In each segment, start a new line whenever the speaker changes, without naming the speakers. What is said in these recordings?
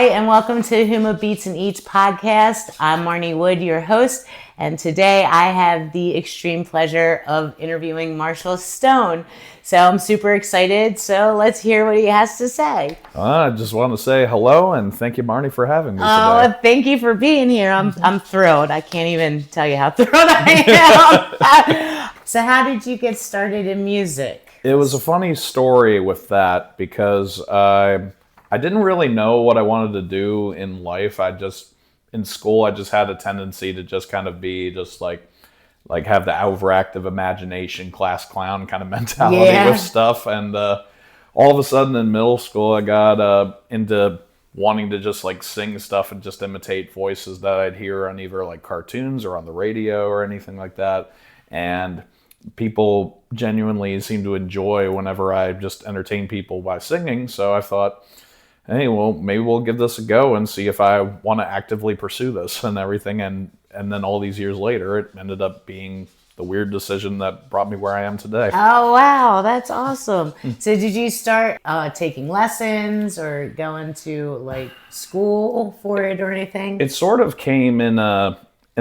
Hi, and welcome to HUMA Beats and Eats podcast. I'm Marnie Wood, your host, and today I have the extreme pleasure of interviewing Marshall Stone. So I'm super excited, so let's hear what he has to say.
I just want to say hello, and thank you, Marnie, for having me today.
Thank you for being here. I'm thrilled. I can't even tell you how thrilled I am. So how did you get started in music?
It was a funny story with that because I didn't really know what I wanted to do in life. In school, I just had a tendency to just kind of be just like have the overactive imagination, class clown kind of mentality with stuff. And all of a sudden in middle school, I got into wanting to just like sing stuff and just imitate voices that I'd hear on either like cartoons or on the radio or anything like that. And people genuinely seemed to enjoy whenever I just entertain people by singing. So I thought, hey, well, maybe we'll give this a go and see if I want to actively pursue this and everything. And then all these years later, it ended up being the weird decision that brought me where I am today.
Oh, wow. That's awesome. So did you start taking lessons or going to like school for it or anything?
It sort of came in a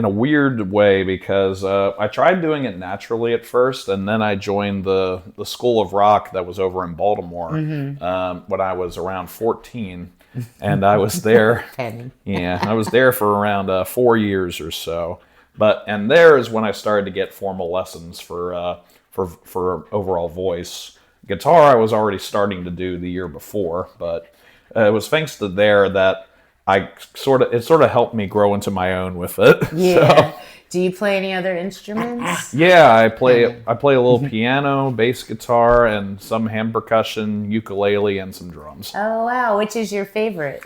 weird way because I tried doing it naturally at first, and then I joined the School of Rock that was over in Baltimore when I was around 14, and I was there. I was there for around 4 years or so. And there is when I started to get formal lessons for overall voice. Guitar I was already starting to do the year before, but it was thanks to there that it sort of helped me grow into my own with it.
Yeah. So, do you play any other instruments?
Yeah, I play a little piano, bass guitar, and some hand percussion, ukulele, and some drums.
Oh wow! Which is your favorite?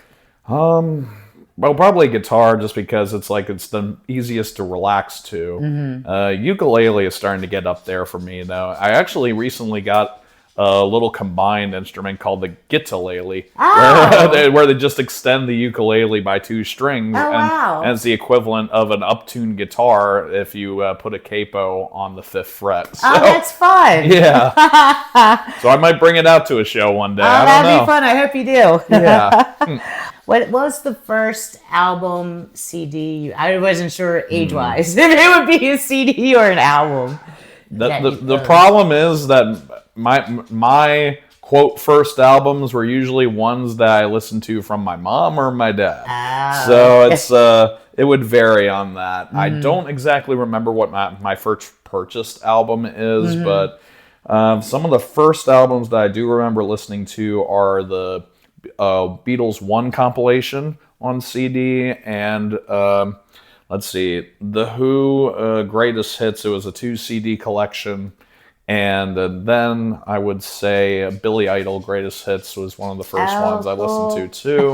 Well, probably guitar, just because it's the easiest to relax to. Ukulele is starting to get up there for me, though. I actually recently got a little combined instrument called the gitalele, where they just extend the ukulele by 2 strings, and it's the equivalent of an uptuned guitar if you put a capo on the 5th fret. So,
that's fun.
Yeah. So I might bring it out to a show one day.
That'd be fun. I hope you do.
Yeah.
What was the first album CD? I wasn't sure age-wise if it would be a CD or an album.
The problem is that my quote first albums were usually ones that I listened to from my mom or my dad. So it would vary on that. I don't exactly remember what my first purchased album is, but some of the first albums that I do remember listening to are the Beatles 1 compilation on CD and let's see, The Who Greatest Hits. It was a 2 CD collection. And then I would say Billy Idol Greatest Hits was one of the first ones I listened to too.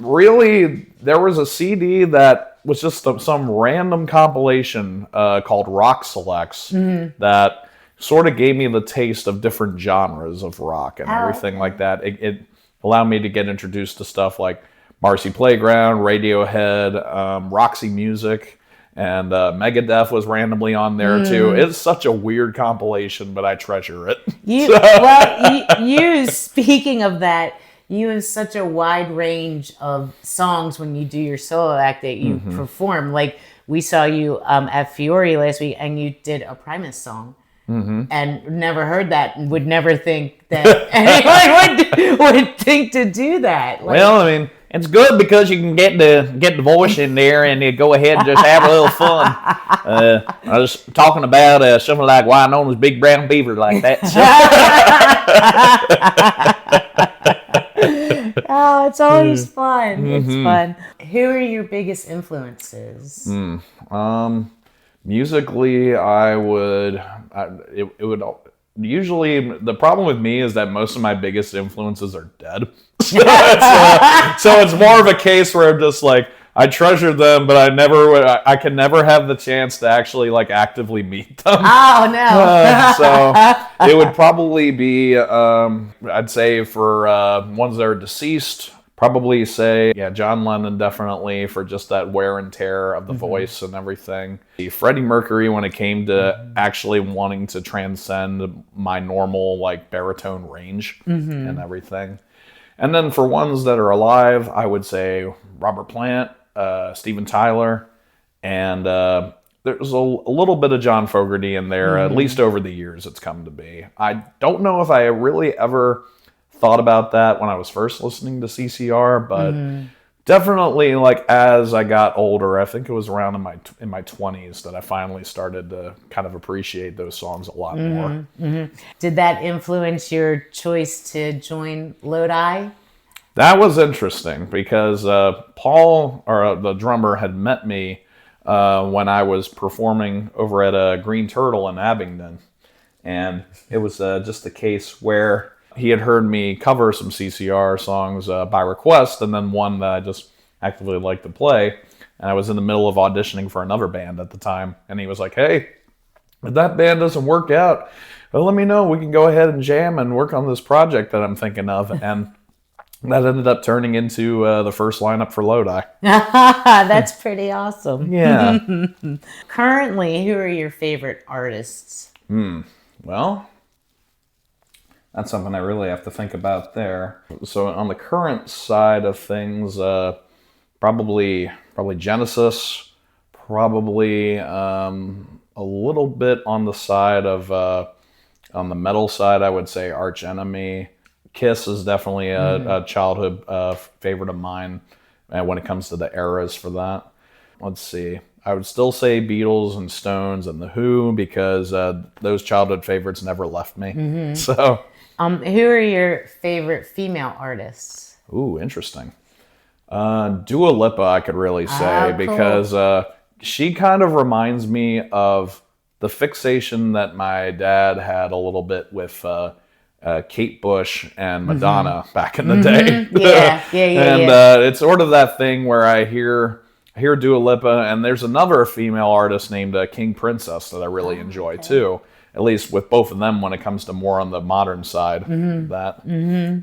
Really, there was a CD that was just some random compilation called Rock Selects that sort of gave me the taste of different genres of rock and everything like that. It allowed me to get introduced to stuff like Marcy Playground, Radiohead, Roxy Music, and Megadeth was randomly on there too. It's such a weird compilation, but I treasure it.
You speaking of that, you have such a wide range of songs when you do your solo act that you perform. Like we saw you at Fiore last week, and you did a Primus song. And never heard that, and would never think that anyone would think to do that.
Well, I mean, it's good because you can get the voice in there and you go ahead and just have a little fun. I was talking about something like Wynonna's Big Brown Beaver like that.
Oh, it's always fun. It's fun. Who are your biggest influences?
Musically, it would usually, the problem with me is that most of my biggest influences are dead. So it's more of a case where I'm just like, I treasure them, but I can never have the chance to actually like actively meet them.
Oh no!
So it would probably be, I'd say for ones that are deceased, probably say, John Lennon definitely for just that wear and tear of the voice and everything. Freddie Mercury when it came to actually wanting to transcend my normal like baritone range and everything. And then for ones that are alive, I would say Robert Plant, Steven Tyler, and there's a little bit of John Fogerty in there, at least over the years it's come to be. I don't know if I really ever thought about that when I was first listening to CCR, but definitely, like, as I got older, I think it was around in my 20s that I finally started to kind of appreciate those songs a lot more.
Did that influence your choice to join LODI?
That was interesting because Paul, or the drummer, had met me when I was performing over at Green Turtle in Abingdon. And it was just a case where he had heard me cover some CCR songs by request, and then one that I just actively liked to play. And I was in the middle of auditioning for another band at the time, and he was like, "Hey, if that band doesn't work out, well, let me know. We can go ahead and jam and work on this project that I'm thinking of." And that ended up turning into the first lineup for LODI.
That's pretty awesome.
Yeah.
Currently, who are your favorite artists?
Well, that's something I really have to think about there. So on the current side of things, probably Genesis, probably a little bit on the side of, on the metal side, I would say Arch Enemy. Kiss is definitely a childhood favorite of mine when it comes to the eras for that. Let's see. I would still say Beatles and Stones and The Who because those childhood favorites never left me. So,
who are your favorite female artists?
Ooh, interesting. Dua Lipa, I could really say, because she kind of reminds me of the fixation that my dad had a little bit with Kate Bush and Madonna back in the day. And it's sort of that thing where I hear Dua Lipa, and there's another female artist named King Princess that I really enjoy too. At least with both of them when it comes to more on the modern side of that.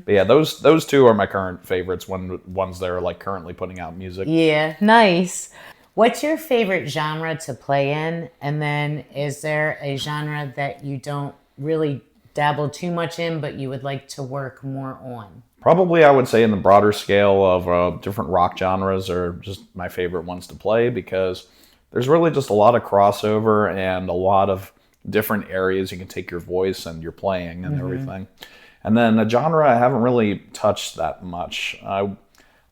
But yeah, those two are my current favorites, ones that are like currently putting out music.
Yeah, nice. What's your favorite genre to play in? And then is there a genre that you don't really dabble too much in, but you would like to work more on?
Probably I would say in the broader scale of different rock genres are just my favorite ones to play because there's really just a lot of crossover and a lot of different areas you can take your voice and your playing and everything. And then a genre I haven't really touched that much.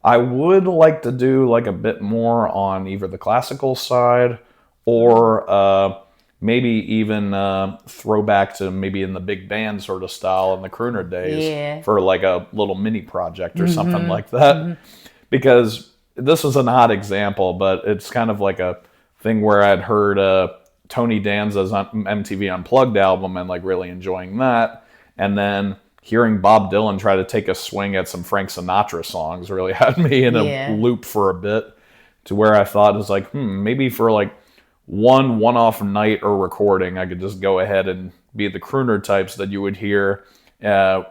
I would like to do like a bit more on either the classical side or maybe even throw back to maybe in the big band sort of style in the crooner days for like a little mini project or something like that. Because this is an odd example, but it's kind of like a thing where I'd heard Tony Danza's MTV Unplugged album and like really enjoying that. And then hearing Bob Dylan try to take a swing at some Frank Sinatra songs really had me in a loop for a bit to where I thought it was like, maybe for like one-off night or recording, I could just go ahead and be the crooner types that you would hear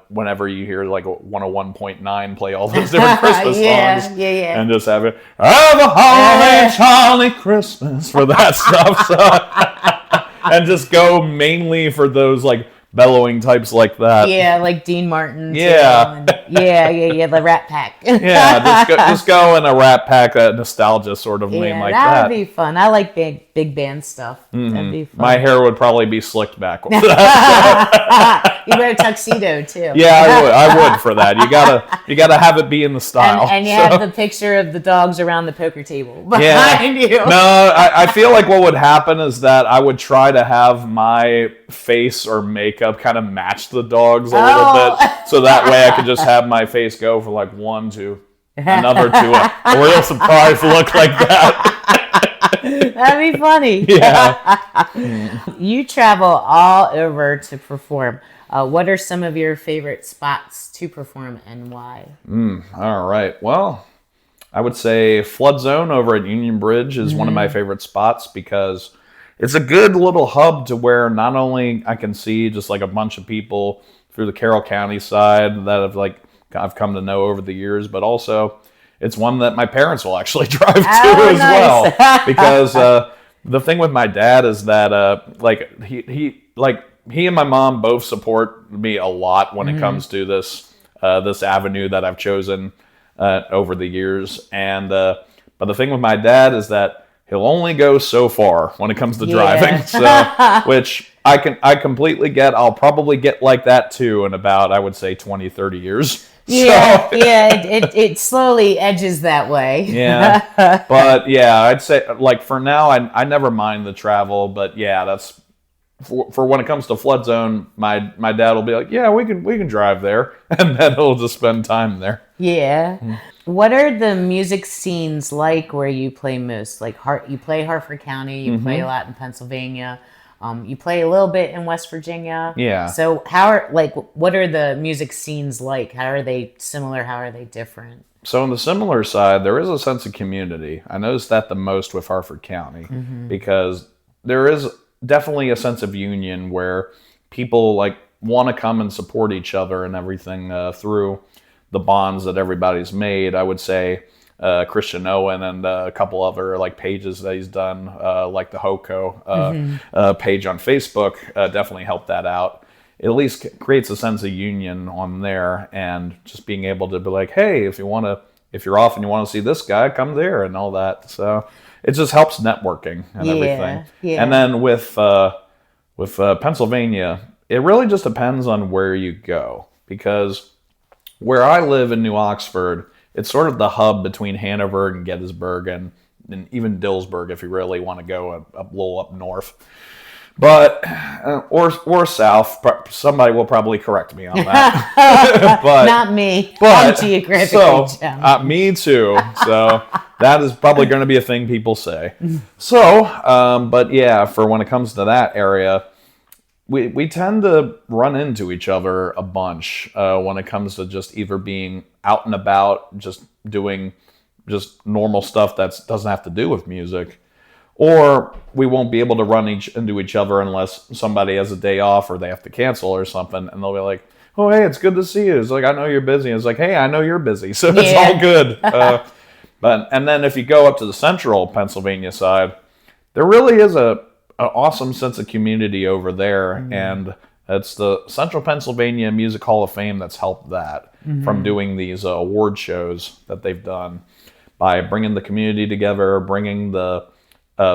whenever you hear like 101.9 play all those different Christmas songs. And just have it, have a holly jolly Christmas for that stuff. So, and just go mainly for those like bellowing types like that.
Yeah, like Dean Martin.
Yeah.
The Rat Pack.
Yeah, just go in a Rat Pack, nostalgia sort of name like that.
That would be fun. I like big band stuff. That'd be fun.
My hair would probably be slicked back with that.
You wear a tuxedo too.
Yeah, I would for that. You gotta have it be in the style.
And you have the picture of the dogs around the poker table behind you.
No, I feel like what would happen is that I would try to have my face or makeup kind of match the dogs a little bit, so that way I could just have my face go from like one to another to a real surprise look like that.
That'd be funny.
Yeah.
You travel all over to perform. What are some of your favorite spots to perform and why?
All right. Well, I would say Flood Zone over at Union Bridge is one of my favorite spots because it's a good little hub to where not only I can see just like a bunch of people through the Carroll County side that I've come to know over the years, but also it's one that my parents will actually drive to as well. Because the thing with my dad is that he and my mom both support me a lot when it comes to this this avenue that I've chosen over the years. And but the thing with my dad is that he'll only go so far when it comes to driving. So, which I completely get. I'll probably get like that too in about, I would say, 20, 30 years.
Yeah, so. It slowly edges that way.
Yeah, but yeah, I'd say like for now, I never mind the travel, but yeah, that's for when it comes to flood zone. My dad will be like, yeah, we can drive there, and then he'll just spend time there.
Yeah. What are the music scenes like where you play most? Like you play Harford County, you play a lot in Pennsylvania. You play a little bit in West Virginia.
Yeah.
So what are the music scenes like? How are they similar? How are they different?
So on the similar side, there is a sense of community. I noticed that the most with Harford County because there is definitely a sense of union where people like want to come and support each other and everything through the bonds that everybody's made. I would say Christian Owen and a couple other like pages that he's done, like the HOCO page on Facebook, definitely helped that out. It at least creates a sense of union on there, and just being able to be like, hey, if you're off and you want to see this guy, come there and all that. So it just helps networking and everything. Yeah. And then with Pennsylvania, it really just depends on where you go, because where I live in New Oxford, it's sort of the hub between Hanover and Gettysburg and even Dillsburg if you really want to go a little up north. But or south. Somebody will probably correct me on that. But
not me. I'm geographically challenged.
Me too. So that is probably going to be a thing people say. So, but yeah, for when it comes to that area, we tend to run into each other a bunch when it comes to just either being out and about, just doing just normal stuff that doesn't have to do with music, or we won't be able to run into each other unless somebody has a day off or they have to cancel or something, and they'll be like, oh, hey, it's good to see you. It's like, I know you're busy. It's like, hey, I know you're busy, so it's all good. And then if you go up to the central Pennsylvania side, there really is an awesome sense of community over there, and it's the Central Pennsylvania Music Hall of Fame that's helped that from doing these award shows that they've done by bringing the community together, bringing the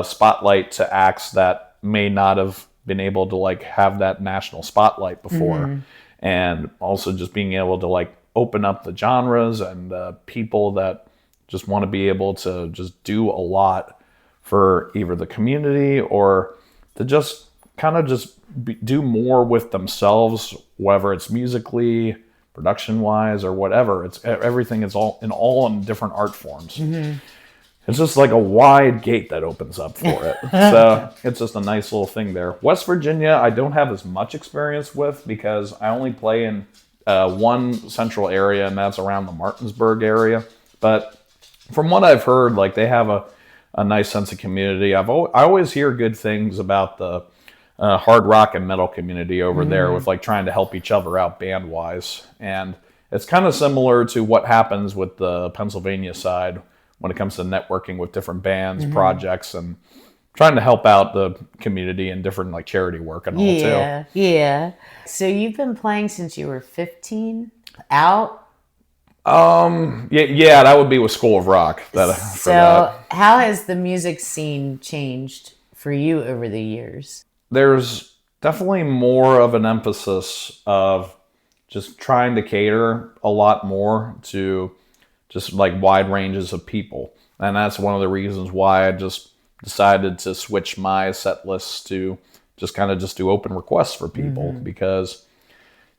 spotlight to acts that may not have been able to like have that national spotlight before, and also just being able to like open up the genres and people that just want to be able to just do a lot for either the community or to just kind of just do more with themselves, whether it's musically, production-wise, or whatever. It's everything is all in different art forms. It's just like a wide gate that opens up for it. So it's just a nice little thing there. West Virginia, I don't have as much experience with because I only play in one central area, and that's around the Martinsburg area. But from what I've heard, like they have a nice sense of community. I always hear good things about the hard rock and metal community over there with like trying to help each other out band wise. And it's kind of similar to what happens with the Pennsylvania side when it comes to networking with different bands, projects, and trying to help out the community and different like charity work and all too.
Yeah. So you've been playing since you were 15 out?
Yeah, that would be with School of Rock.
So how has the music scene changed for you over the years?
There's definitely more of an emphasis of just trying to cater a lot more to just like wide ranges of people. And that's one of the reasons why I just decided to switch my set lists to just kind of just do open requests for people, because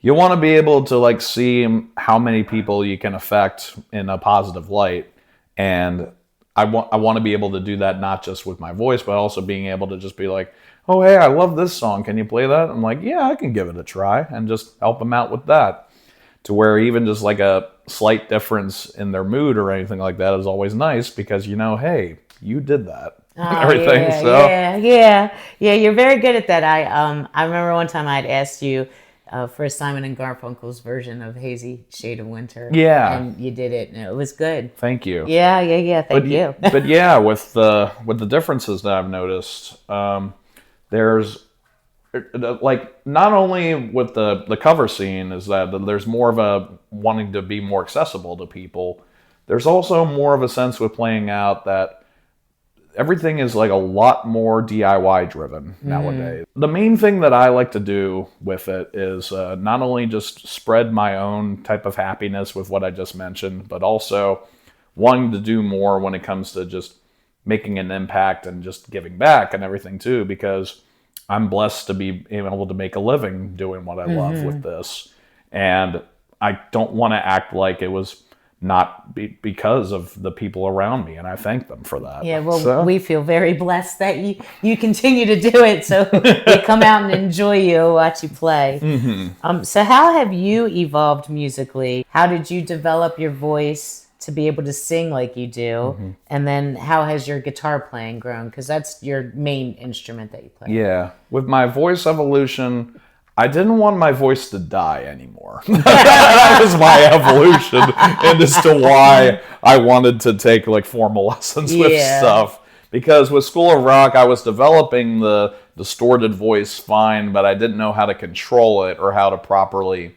you want to be able to like see how many people you can affect in a positive light. And I want to be able to do that not just with my voice, but also being able to just be like, oh, hey, I love this song. Can you play that? I'm like, yeah, I can give it a try, and just help them out with that. To where even just like a slight difference in their mood or anything like that is always nice, because you know, hey, you did that. Everything.
Yeah. You're very good at that. I remember one time I'd asked you for Simon and Garfunkel's version of Hazy Shade of Winter.
Yeah.
And you did it, and it was good.
Thank you.
Yeah. Thank you.
But yeah, with the differences that I've noticed, there's like not only with the cover scene is that there's more of a wanting to be more accessible to people. There's also more of a sense with playing out that everything is like a lot more DIY driven nowadays. The main thing that I like to do with it is not only just spread my own type of happiness with what I just mentioned, but also wanting to do more when it comes to just making an impact and just giving back and everything too, because I'm blessed to be able to make a living doing what I love with this. And I don't want to act like it was not because of the people around me, and I thank them for that.
Yeah, well, we feel very blessed that you continue to do it, so we come out and enjoy you, watch you play. So how have you evolved musically? How did you develop your voice to be able to sing like you do? And then how has your guitar playing grown? Because that's your main instrument that you play.
Yeah, with my voice evolution, I didn't want my voice to die anymore. That was my evolution, and as to why I wanted to take like formal lessons with stuff. Because with School of Rock, I was developing the distorted voice fine, but I didn't know how to control it or how to properly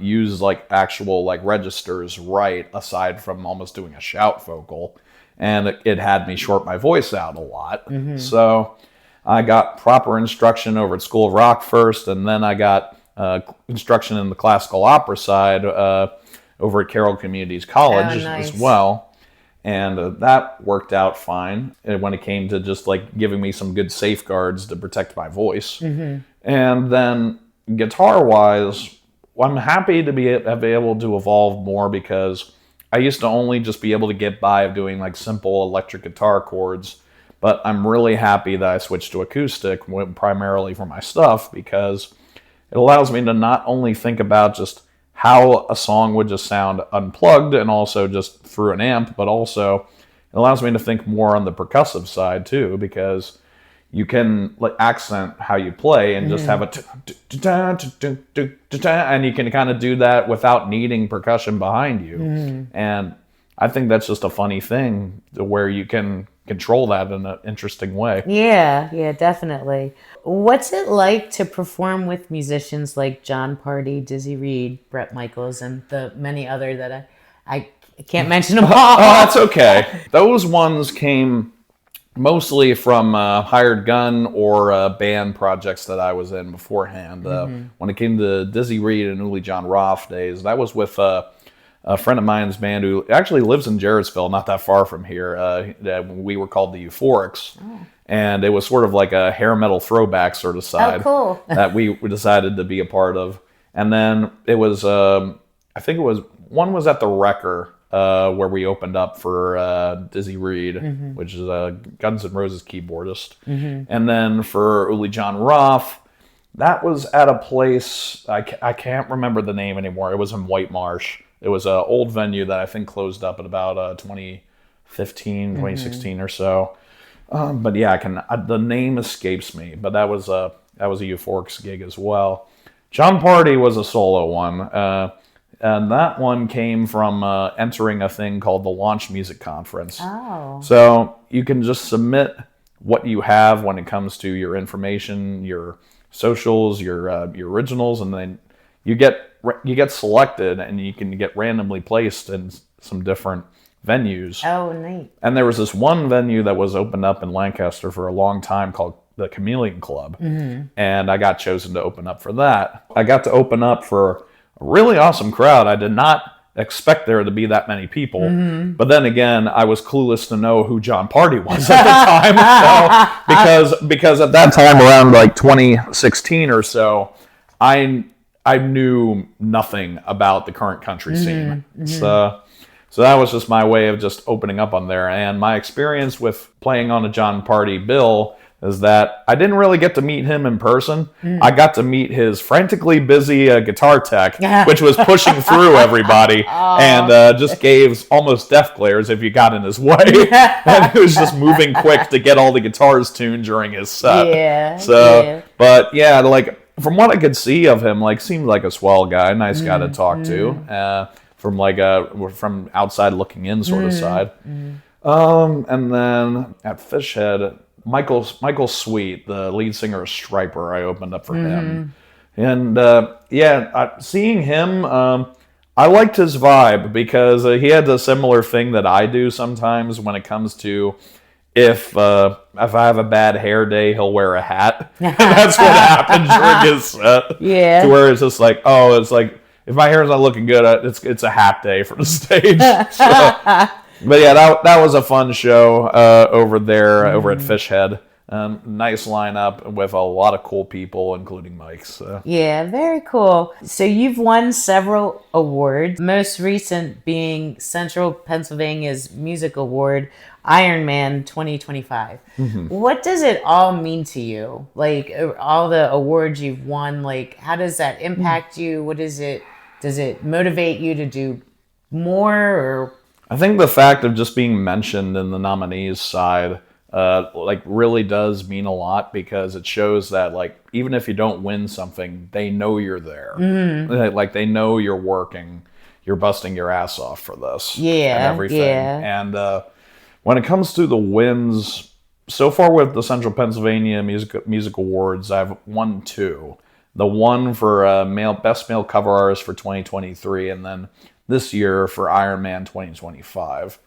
use like actual like registers right, aside from almost doing a shout vocal. And it had me short my voice out a lot. So I got proper instruction over at School of Rock first, and then I got instruction in the classical opera side over at Carroll Communities College as well. And that worked out fine when it came to just like giving me some good safeguards to protect my voice. And then guitar-wise, I'm happy to be able to evolve more, because I used to only just be able to get by of doing like simple electric guitar chords. But I'm really happy that I switched to acoustic primarily for my stuff, because it allows me to not only think about just how a song would just sound unplugged and also just through an amp, but also it allows me to think more on the percussive side too, because you can like accent how you play and just have a and you can kind of do that without needing percussion behind you. And I think that's just a funny thing where you can control that in an interesting way.
Yeah, definitely. What's it like to perform with musicians like John Party, Dizzy Reed, Bret Michaels, and the many other that I can't mention them all?
Oh, that's okay. Those ones came mostly from hired gun or band projects that I was in beforehand. When it came to Dizzy Reed and Uli John Roth days, that was with a friend of mine's band who actually lives in Jarrettsville, not that far from here. We were called the Euphorics. And it was sort of like a hair metal throwback sort of side that we decided to be a part of. And then it was, I think it was, one was at the Wrecker, where we opened up for Dizzy Reed, which is a Guns N' Roses keyboardist. And then for Uli John Roth, that was at a place, I can't remember the name anymore. It was in White Marsh. It was an old venue that I think closed up at about 2015, 2016 or so. But yeah, the name escapes me. But that was a Euphorics gig as well. John Party was a solo one, and that one came from entering a thing called the Launch Music Conference. So you can just submit what you have when it comes to your information, your socials, your originals, and then you get selected, and you can get randomly placed in some different venues.
Oh, neat.
And there was this one venue that was opened up in Lancaster for a long time called the Chameleon Club. And I got chosen to open up for that. I got to open up for a really awesome crowd. I did not expect there to be that many people. But then again, I was clueless to know who John Party was at the time. So, because at that time, around like 2016 or so, I knew nothing about the current country scene. So that was just my way of just opening up on there. And my experience with playing on a John Party bill is that I didn't really get to meet him in person. I got to meet his frantically busy guitar tech, which was pushing through everybody and just gave almost death glares if you got in his way. And he was just moving quick to get all the guitars tuned during his set. But yeah, like from what I could see of him, like seemed like a swell guy, nice guy to talk to. From like from outside looking in sort of side. And then at Fishhead, Michael Sweet, the lead singer of Stryper. I opened up for him, and seeing him, I liked his vibe because he had a similar thing that I do sometimes when it comes to if I have a bad hair day, he'll wear a hat. That's what happens during his set.
Yeah,
to where it's just like, oh, it's like if my hair's not looking good, it's a hat day for the stage. So, but yeah, that was a fun show over there, over at Fishhead. Nice lineup with a lot of cool people, including Mike. So.
Yeah, very cool. So you've won several awards, most recent being Central Pennsylvania's Music Award, Ironman 2025. What does it all mean to you? Like all the awards you've won, like how does that impact you? What is it? Does it motivate you to do more? Or
I think the fact of just being mentioned in the nominees side like really does mean a lot because it shows that like even if you don't win something, they know you're there. Like they know you're working, you're busting your ass off for this.
Yeah,
and everything.
yeah.
And when it comes to the wins, so far with the Central Pennsylvania Music Awards, I've won 2. The one for Best Male Cover Artist for 2023, and then this year for Ironman 2025.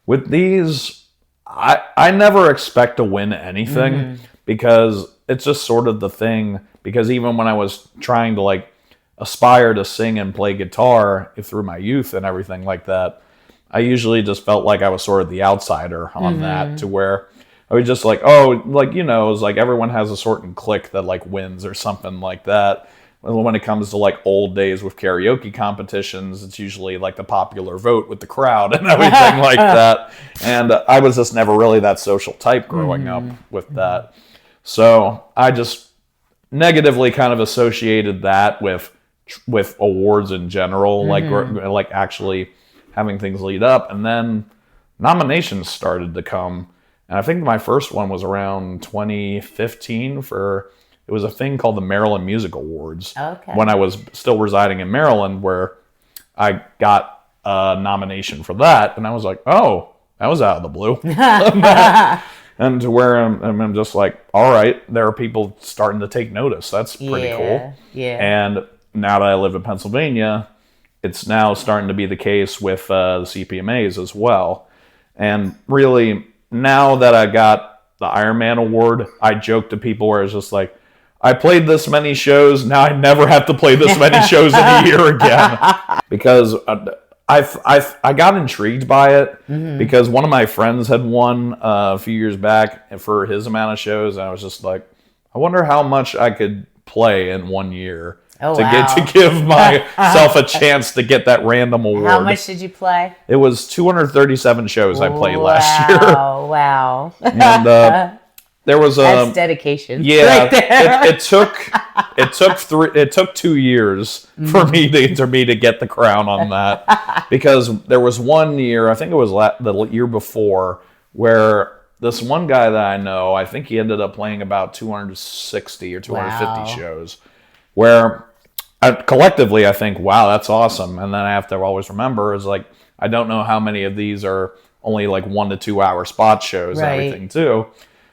With these, I never expect to win anything because it's just sort of the thing. Because even when I was trying to like aspire to sing and play guitar through my youth and everything like that, I usually just felt like I was sort of the outsider on that, to where I was just like, oh, like, you know, it's like everyone has a certain clique that like wins or something like that. When it comes to like old days with karaoke competitions, it's usually like the popular vote with the crowd and everything like that. And I was just never really that social type growing up with that. So I just negatively kind of associated that with awards in general, like actually having things lead up. And then nominations started to come. And I think my first one was around 2015 it was a thing called the Maryland Music Awards.
Okay. When
I was still residing in Maryland, where I got a nomination for that. And I was like, oh, that was out of the blue. And to where I'm just like, all right, there are people starting to take notice. That's pretty cool.
Yeah.
And now that I live in Pennsylvania, it's now starting to be the case with the CPMAs as well. And really, now that I got the Ironman Award, I joke to people where it's just like, I played this many shows, now I never have to play this many shows in a year again. Because I got intrigued by it, because one of my friends had won a few years back for his amount of shows, and I was just like, I wonder how much I could play in 1 year to give myself a chance to get that random award.
How much did you play?
It was 237 shows I played last year.
Wow.
And there was
that's dedication.
Yeah,
right there.
it took 2 years for me to get the crown on that, because there was 1 year, I think it was the year before, where this one guy that I know, I think he ended up playing about 260 or 250 shows, where collectively I think, wow, that's awesome. And then I have to always remember is like, I don't know how many of these are only like 1 to 2 hour spot shows and everything too.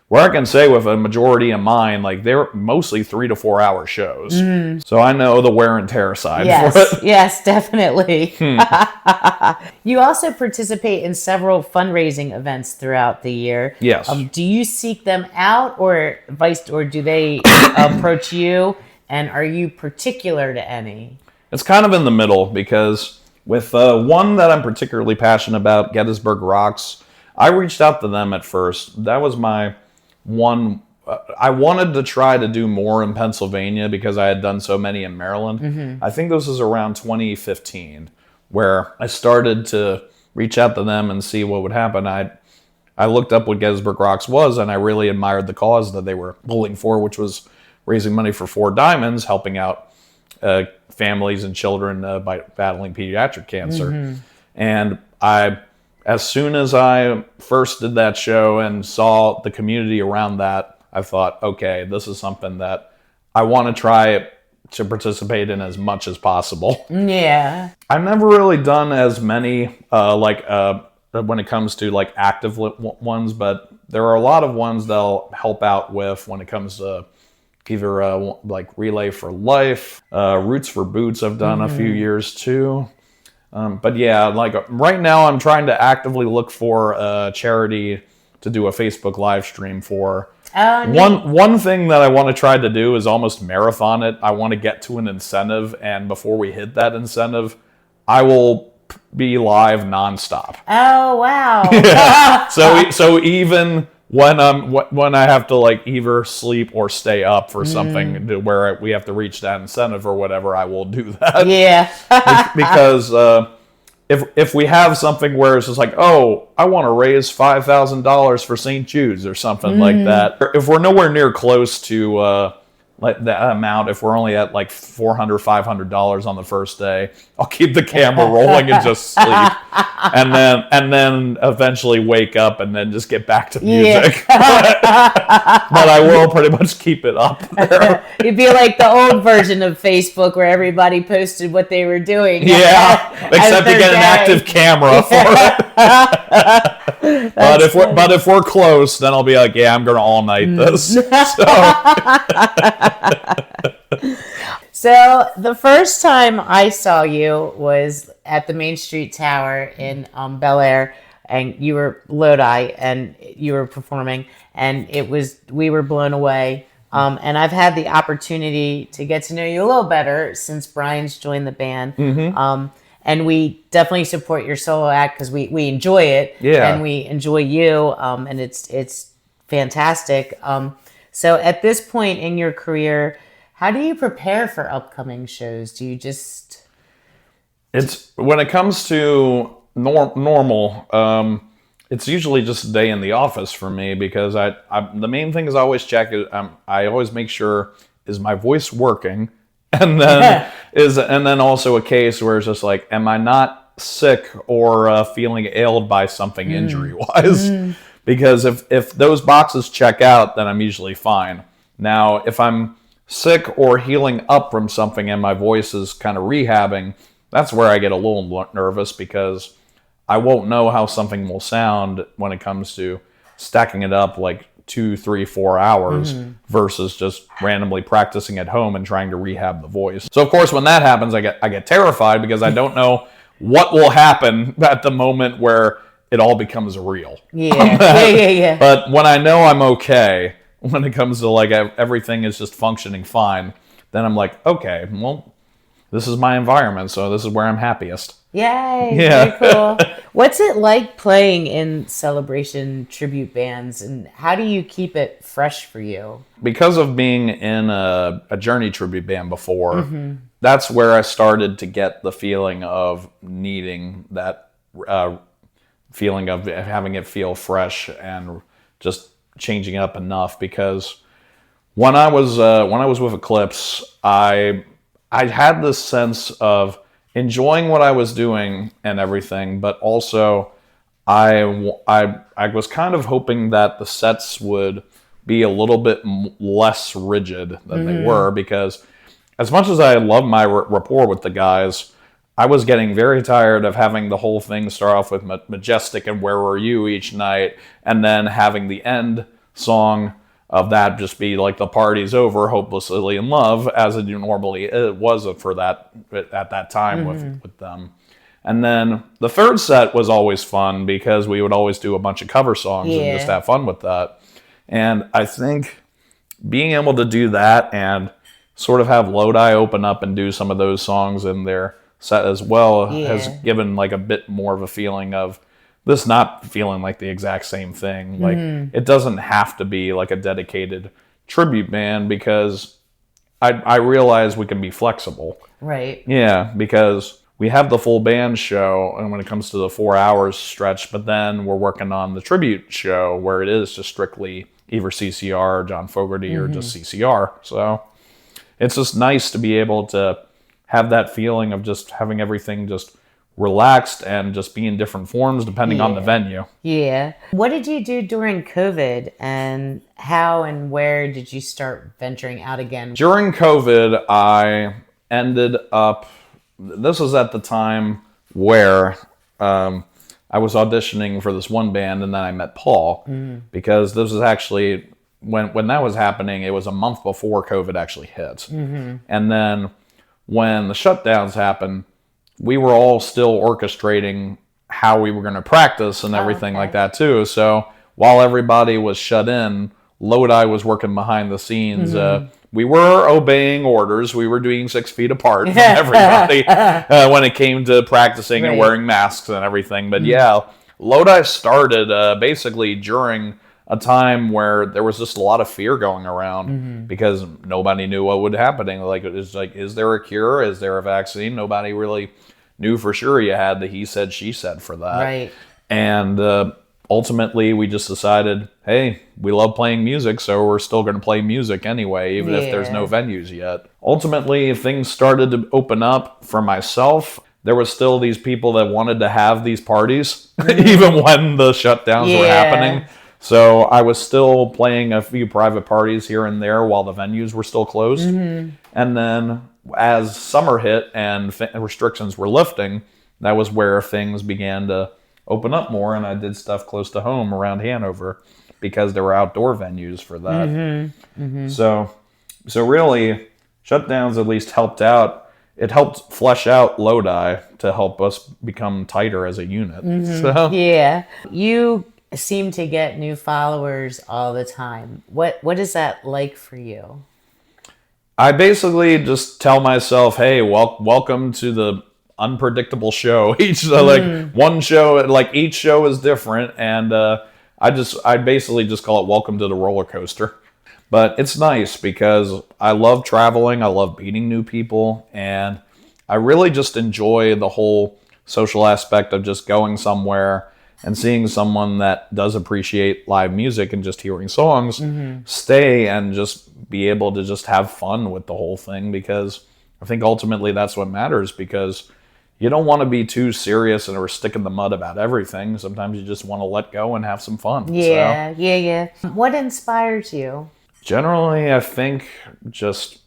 Where I can say with a majority of mine, like they're mostly 3 to 4 hour shows. So I know the wear and tear side for it.
Yes, definitely. You also participate in several fundraising events throughout the year.
Yes.
Do you seek them out or do they approach you? And are you particular to any?
It's kind of in the middle, because with one that I'm particularly passionate about, Gettysburg Rocks, I reached out to them at first. That was my one. I wanted to try to do more in Pennsylvania because I had done so many in Maryland. I think this was around 2015 where I started to reach out to them and see what would happen. I looked up what Gettysburg Rocks was, and I really admired the cause that they were pulling for, which was raising money for Four Diamonds, helping out families and children by battling pediatric cancer. And as soon as I first did that show and saw the community around that, I thought, okay, this is something that I want to try to participate in as much as possible.
Yeah.
I've never really done as many when it comes to like active ones, but there are a lot of ones they'll help out with when it comes to either like Relay for Life, Roots for Boots I've done a few years too. But yeah, like right now I'm trying to actively look for a charity to do a Facebook live stream for. One thing that I want to try to do is almost marathon it. I want to get to an incentive, and before we hit that incentive, I will be live nonstop.
Oh wow!
Yeah. So even when I have to like either sleep or stay up for something to where we have to reach that incentive or whatever, I will do that.
Yeah.
Because if we have something where it's just like, oh, I want to raise $5,000 for St. Jude's or something like that. If we're nowhere near close to like that amount, if we're only at like $400, $500 on the first day, I'll keep the camera rolling and just sleep, and then eventually wake up and then just get back to music. Yeah. But I will pretty much keep it up there.
It'd be like the old version of Facebook where everybody posted what they were doing.
Yeah, except to get an active camera for it. But if we're close, then I'll be like, yeah, I'm gonna all night this.
So the first time I saw you was at the Main Street Tower in Bel Air, and you were LODI, and you were performing, and we were blown away. And I've had the opportunity to get to know you a little better since Brian's joined the band. And we definitely support your solo act because we enjoy it, and we enjoy you, and it's fantastic. So at this point in your career, how do you prepare for upcoming shows? Do you just...
It's when it comes to normal, it's usually just a day in the office for me, because the main thing is I always check it. I always make sure, is my voice working? And then and then also a case where it's just like, am I not sick or feeling ailed by something injury-wise? Because if those boxes check out, then I'm usually fine. Now, if I'm sick or healing up from something and my voice is kind of rehabbing, that's where I get a little nervous, because I won't know how something will sound when it comes to stacking it up like 2, 3, 4 hours versus just randomly practicing at home and trying to rehab the voice. So of course, when that happens, I get terrified, because I don't know what will happen at the moment where it all becomes real.
Yeah.
But when I know I'm okay, when it comes to like everything is just functioning fine, then I'm like, okay, well, this is my environment, so this is where I'm happiest.
Yay! Yeah. Very cool. What's it like playing in celebration tribute bands, and how do you keep it fresh for you?
Because of being in a Journey tribute band before, that's where I started to get the feeling of needing that feeling of having it feel fresh and just changing up enough. Because when I was with Eclipse, I had this sense of enjoying what I was doing and everything, but also I was kind of hoping that the sets would be a little bit less rigid than they were, because as much as I love my rapport with the guys, I was getting very tired of having the whole thing start off with Majestic and Where Were You each night, and then having the end song of that just be like The Party's Over, Hopelessly in Love, as it normally was for that at that time with them. And then the third set was always fun, because we would always do a bunch of cover songs and just have fun with that. And I think being able to do that and sort of have LODI open up and do some of those songs in their set as well has given like a bit more of a feeling of this not feeling like the exact same thing. Like it doesn't have to be like a dedicated tribute band, because I realize we can be flexible.
Right.
Yeah, because we have the full band show, and when it comes to the 4 hours stretch, but then we're working on the tribute show where it is just strictly either CCR, John Fogerty, or just CCR. So it's just nice to be able to have that feeling of just having everything just relaxed and just be in different forms depending on the venue.
Yeah. What did you do during COVID, and how and where did you start venturing out again?
During COVID, I ended up, this was at the time where I I was auditioning for this one band, and then I met Paul because this was actually when that was happening. It was a month before COVID actually hit, and then when the shutdowns happened, we were all still orchestrating how we were going to practice and everything like that too. So while everybody was shut in, LODI was working behind the scenes. We were obeying orders. We were doing 6 feet apart from everybody when it came to practicing and wearing masks and everything. But yeah, LODI started basically during a time where there was just a lot of fear going around because nobody knew what would happen. Like, it was like, is there a cure? Is there a vaccine? Nobody really knew for sure. You had the he said, she said for that.
Right.
And ultimately, we just decided, hey, we love playing music, so we're still going to play music anyway, even if there's no venues yet. Ultimately, things started to open up for myself. There was still these people that wanted to have these parties, even when the shutdowns were happening. So I was still playing a few private parties here and there while the venues were still closed. And then as summer hit and restrictions were lifting, that was where things began to open up more, and I did stuff close to home around Hanover because there were outdoor venues for that. So really, shutdowns at least helped out. It helped flesh out LODI to help us become tighter as a unit. So.
Yeah. You seem to get new followers all the time. What is that like for you?
I basically just tell myself, hey, welcome to the unpredictable show. Like one show, like each show is different, and I basically just call it welcome to the roller coaster. But it's nice because I love traveling, I love meeting new people, and I really just enjoy the whole social aspect of just going somewhere and seeing someone that does appreciate live music and just hearing songs stay and just be able to just have fun with the whole thing, because I think ultimately that's what matters, because you don't want to be too serious or stick in the mud about everything. Sometimes you just want to let go and have some fun.
Yeah. What inspires you?
Generally, I think just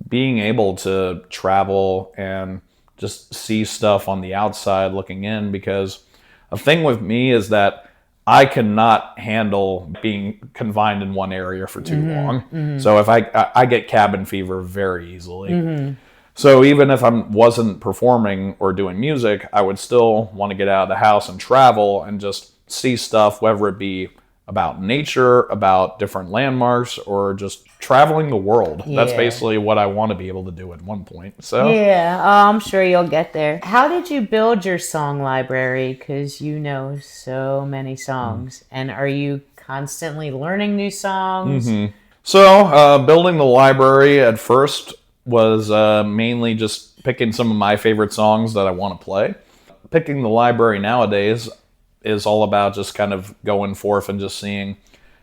being able to travel and just see stuff on the outside looking in, because a thing with me is that I cannot handle being confined in one area for too long. So if I get cabin fever very easily. So even if I wasn't performing or doing music, I would still want to get out of the house and travel and just see stuff, whether it be about nature, about different landmarks, or just traveling the world. That's basically what I want to be able to do at one point. So
I'm sure you'll get there. How did you build your song library? Because you know so many songs. And are you constantly learning new songs?
So building the library at first was mainly just picking some of my favorite songs that I want to play. Picking the library nowadays is all about just kind of going forth and just seeing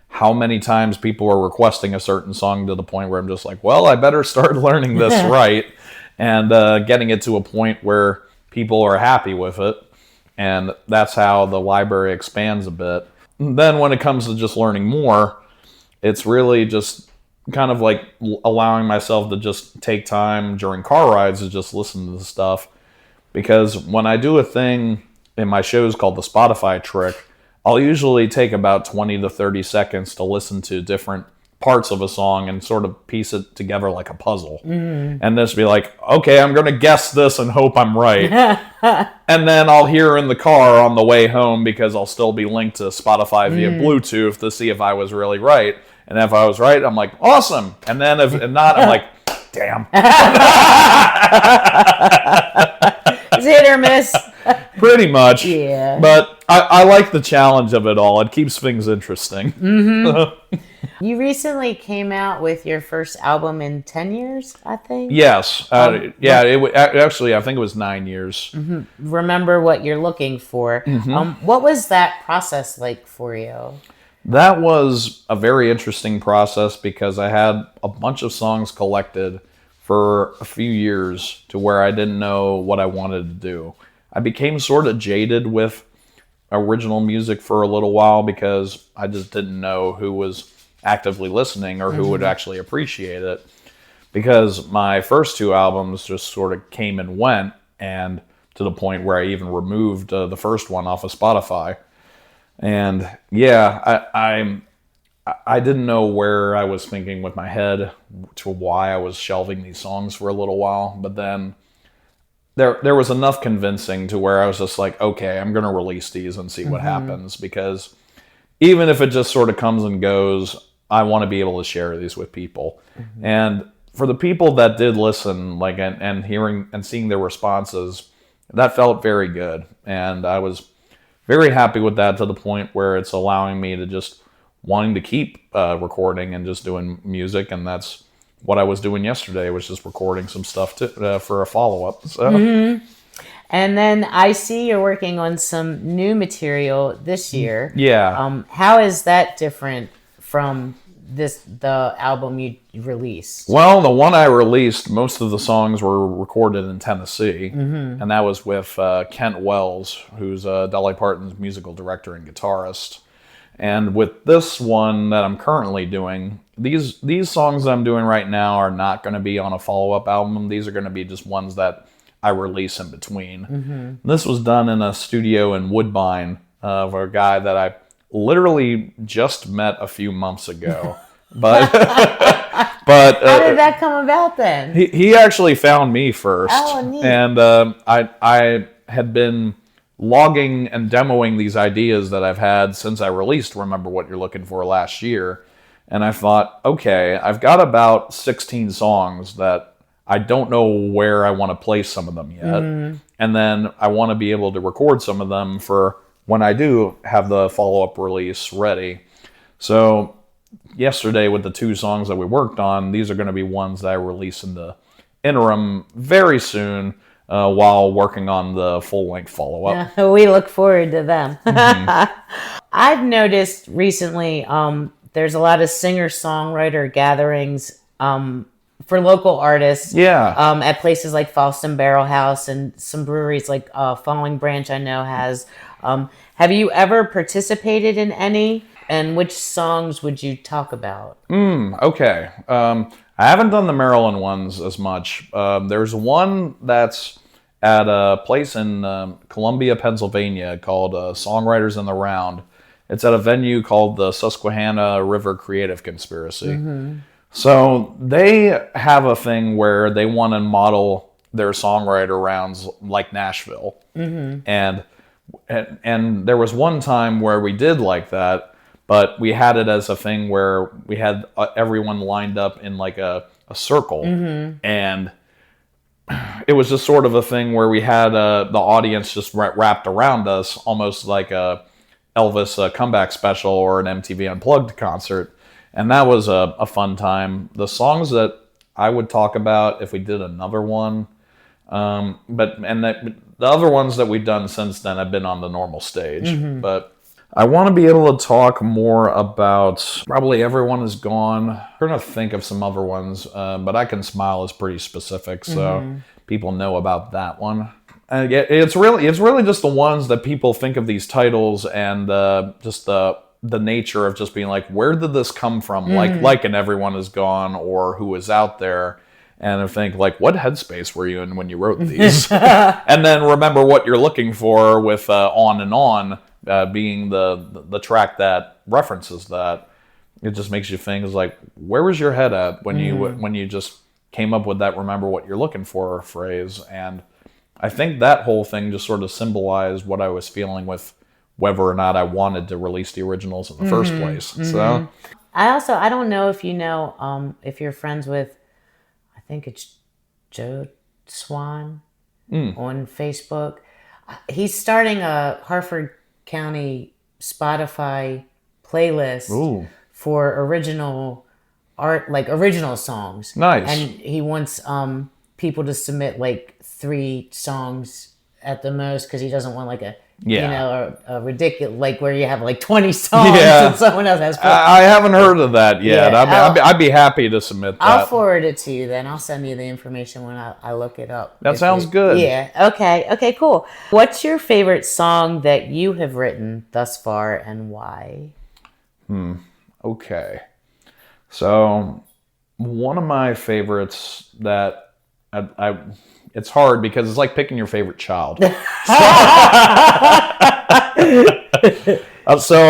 how many times people are requesting a certain song, to the point where I'm just like, well, I better start learning this right, and getting it to a point where people are happy with it. And that's how the library expands a bit. And then when it comes to just learning more, it's really just kind of like allowing myself to just take time during car rides to just listen to the stuff. Because when I do a thing in my shows called the Spotify trick, I'll usually take about 20 to 30 seconds to listen to different parts of a song and sort of piece it together like a puzzle. And just be like, okay, I'm going to guess this and hope I'm right. And then I'll hear in the car on the way home, because I'll still be linked to Spotify via Bluetooth, to see if I was really right. And if I was right, I'm like, awesome. And then if not, I'm like, damn.
It's hit or miss.
Pretty much.
Yeah.
But I like the challenge of it all. It keeps things interesting.
You recently came out with your first album in 10 years, I think?
Yes. Actually, I think it was 9 years.
Remember what you're looking for. What was that process like for you?
That was a very interesting process, because I had a bunch of songs collected for a few years to where I didn't know what I wanted to do. I became sort of jaded with original music for a little while, because I just didn't know who was actively listening or who would actually appreciate it. Because my first 2 albums just sort of came and went, and to the point where I even removed the first one off of Spotify. And yeah, I didn't know where I was thinking with my head to why I was shelving these songs for a little while, but then there was enough convincing to where I was just like, okay, I'm going to release these and see what happens, because even if it just sort of comes and goes, I want to be able to share these with people. And for the people that did listen, like, and hearing and seeing their responses, that felt very good. And I was very happy with that, to the point where it's allowing me to just wanting to keep recording and just doing music. And that's what I was doing yesterday, was just recording some stuff for a follow-up. So.
And then I see you're working on some new material this year.
Yeah.
How is that different from the album you released?
Well, the one I released, most of the songs were recorded in Tennessee, and that was with Kent Wells, who's Dolly Parton's musical director and guitarist. And with this one that I'm currently doing, these songs that I'm doing right now are not going to be on a follow-up album. These are going to be just ones that I release in between. This was done in a studio in Woodbine of a guy that I literally just met a few months ago. But
how did that come about then?
He actually found me first.
Oh, neat.
And I had been logging and demoing these ideas that I've had since I released Remember What You're Looking For last year. And I thought, okay, I've got about 16 songs that I don't know where I want to place some of them yet. And then I want to be able to record some of them for when I do have the follow-up release ready. So yesterday, with the 2 songs that we worked on, these are going to be ones that I release in the interim very soon, while working on the full-length follow-up.
Yeah, we look forward to them. I've noticed recently there's a lot of singer-songwriter gatherings for local artists.
Yeah.
At places like Falston Barrel House, and some breweries like Falling Branch I know has. Have you ever participated in any? And which songs would you talk about?
Okay. I haven't done the Maryland ones as much. There's one that's at a place in Columbia, Pennsylvania called Songwriters in the Round. It's at a venue called the Susquehanna River Creative Conspiracy. So they have a thing where they want to model their songwriter rounds like Nashville. And there was one time where we did like that, but we had it as a thing where we had everyone lined up in like a circle. And it was just sort of a thing where we had the audience just wrapped around us, almost like a Elvis comeback special or an MTV Unplugged concert. And that was a fun time. The songs that I would talk about if we did another one, the other ones that we've done since then have been on the normal stage. But I want to be able to talk more about Probably Everyone Is Gone. I'm trying to think of some other ones, but I Can Smile is pretty specific, so people know about that one. And it's really just the ones that people think of these titles and just the nature of just being like, where did this come from? Like An Everyone Is Gone or Who Is Out There? And I think, like, what headspace were you in when you wrote these? And then Remember What You're Looking For with On and On being the track that references that. It just makes you think, is like, where was your head at when you just came up with that Remember What You're Looking For phrase? And I think that whole thing just sort of symbolized what I was feeling with whether or not I wanted to release the originals in the first place. So
I don't know if you know, if you're friends with, I think it's Joe Swan on Facebook. He's starting a Harford County Spotify playlist for original art, like original songs.
Nice.
And he wants people to submit like 3 songs at the most, because he doesn't want like a ridiculous, like where you have like 20 songs and someone else has 4.
I haven't heard of that yet. I'd be happy to submit that.
I'll forward it to you then. I'll send you the information when I look it up.
That sounds good.
Yeah. Okay, cool. What's your favorite song that you have written thus far, and why?
Okay. So one of my favorites that it's hard because it's like picking your favorite child. So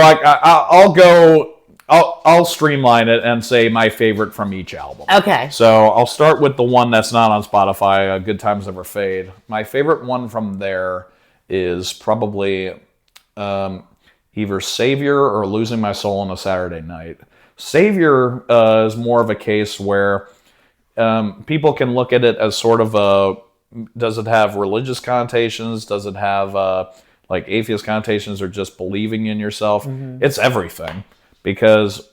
I'll streamline it and say my favorite from each album.
Okay.
So I'll start with the one that's not on Spotify, Good Times Never Fade. My favorite one from there is probably either Savior or Losing My Soul on a Saturday Night. Savior is more of a case where people can look at it as sort of does it have religious connotations? Does it have like atheist connotations or just believing in yourself? Mm-hmm. It's everything, because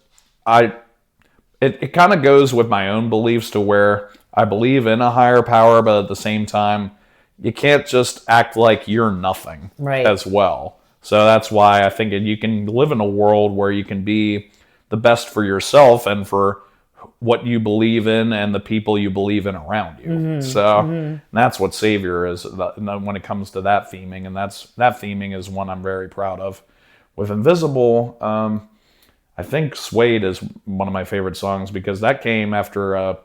it kind of goes with my own beliefs to where I believe in a higher power, but at the same time, you can't just act like you're nothing as well. So that's why I think you can live in a world where you can be the best for yourself and for what you believe in and the people you believe in around you. Mm-hmm. So that's what Savior is when it comes to that theming, and that theming is one I'm very proud of. With Invisible, I think Suede is one of my favorite songs because that came after a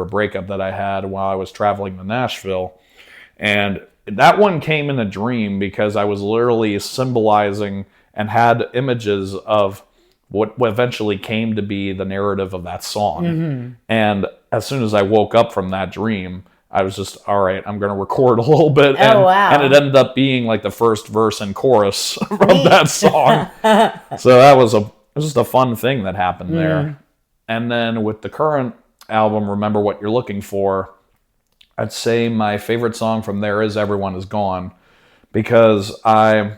breakup that I had while I was traveling to Nashville. And that one came in a dream because I was literally symbolizing and had images of what eventually came to be the narrative of that song. Mm-hmm. And as soon as I woke up from that dream, I was just, all right, I'm going to record a little bit. And it ended up being like the first verse and chorus from that song. So it was just a fun thing that happened there. And then with the current album, Remember What You're Looking For, I'd say my favorite song from there is Everyone Is Gone, because I'm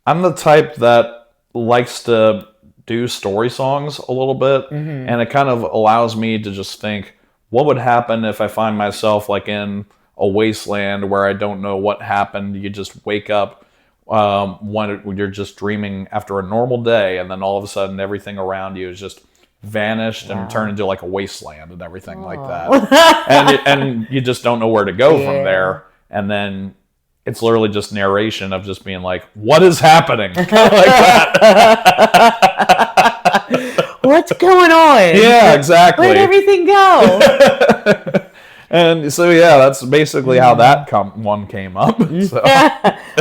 the type that likes to do story songs a little bit, and it kind of allows me to just think, what would happen if I find myself like in a wasteland where I don't know what happened? You just wake up when you're just dreaming after a normal day, and then all of a sudden everything around you is just vanished and turned into like a wasteland and everything like that. and you just don't know where to go from there. And then it's literally just narration of just being like, what is happening? Like that.
What's going on?
Yeah, exactly.
Where'd everything go?
And so, yeah, that's basically how that one came up. So.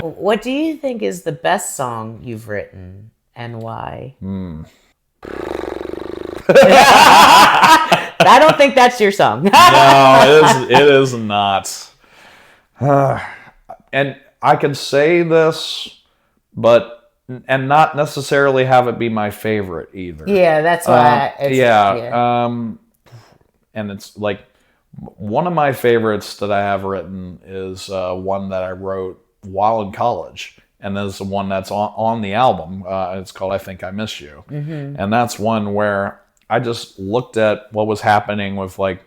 What do you think is the best song you've written and why? I don't think that's your song.
No, it is not. And I can say this, and not necessarily have it be my favorite either.
Yeah, that's why.
And it's like one of my favorites that I have written is one that I wrote while in college, and this is the one that's on the album. It's called "I Think I Miss You," and that's one where I just looked at what was happening with like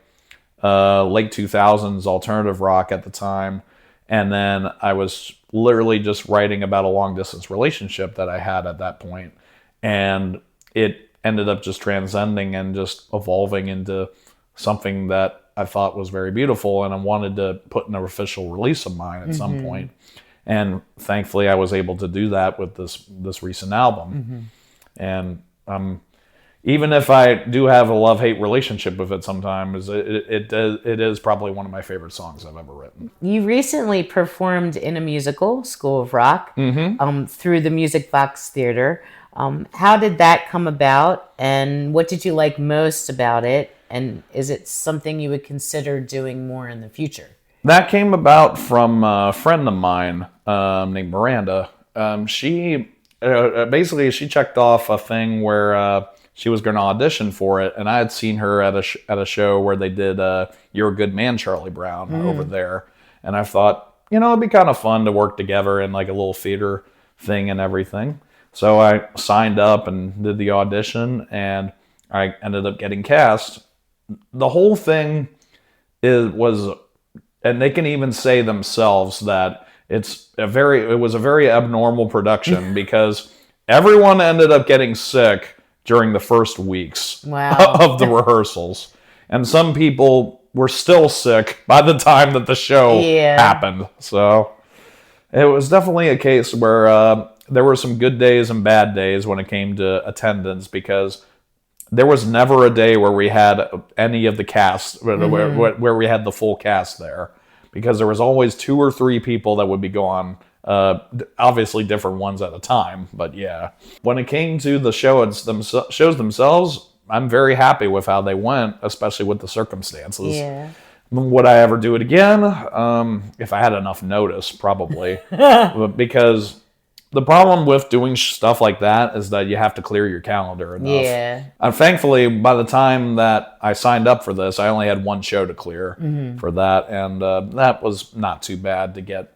late 2000s alternative rock at the time. And then I was literally just writing about a long-distance relationship that I had at that point. And it ended up just transcending and just evolving into something that I thought was very beautiful. And I wanted to put in an official release of mine at some point. And thankfully, I was able to do that with this recent album. And even if I do have a love-hate relationship with it sometimes, it is probably one of my favorite songs I've ever written.
You recently performed in a musical, School of Rock, through the Music Box Theater. How did that come about, and what did you like most about it? And is it something you would consider doing more in the future?
That came about from a friend of mine named Miranda. She checked off a thing where she was going to audition for it, and I had seen her at a show where they did You're a Good Man, Charlie Brown over there. And I thought, it'd be kind of fun to work together in like a little theater thing and everything. So I signed up and did the audition, and I ended up getting cast. The whole thing was, and they can even say themselves that it was a very abnormal production because everyone ended up getting sick during the first weeks of the rehearsals. And some people were still sick by the time that the show happened. So it was definitely a case where there were some good days and bad days when it came to attendance, because there was never a day where we had any of the cast, where we had the full cast there, because there was always 2 or 3 people that would be gone. Obviously different ones at a time, but yeah. When it came to the shows themselves, I'm very happy with how they went, especially with the circumstances.
Yeah.
Would I ever do it again? If I had enough notice, probably. Because the problem with doing stuff like that is that you have to clear your calendar enough.
Yeah.
And thankfully, by the time that I signed up for this, I only had 1 show to clear for that, and that was not too bad to get,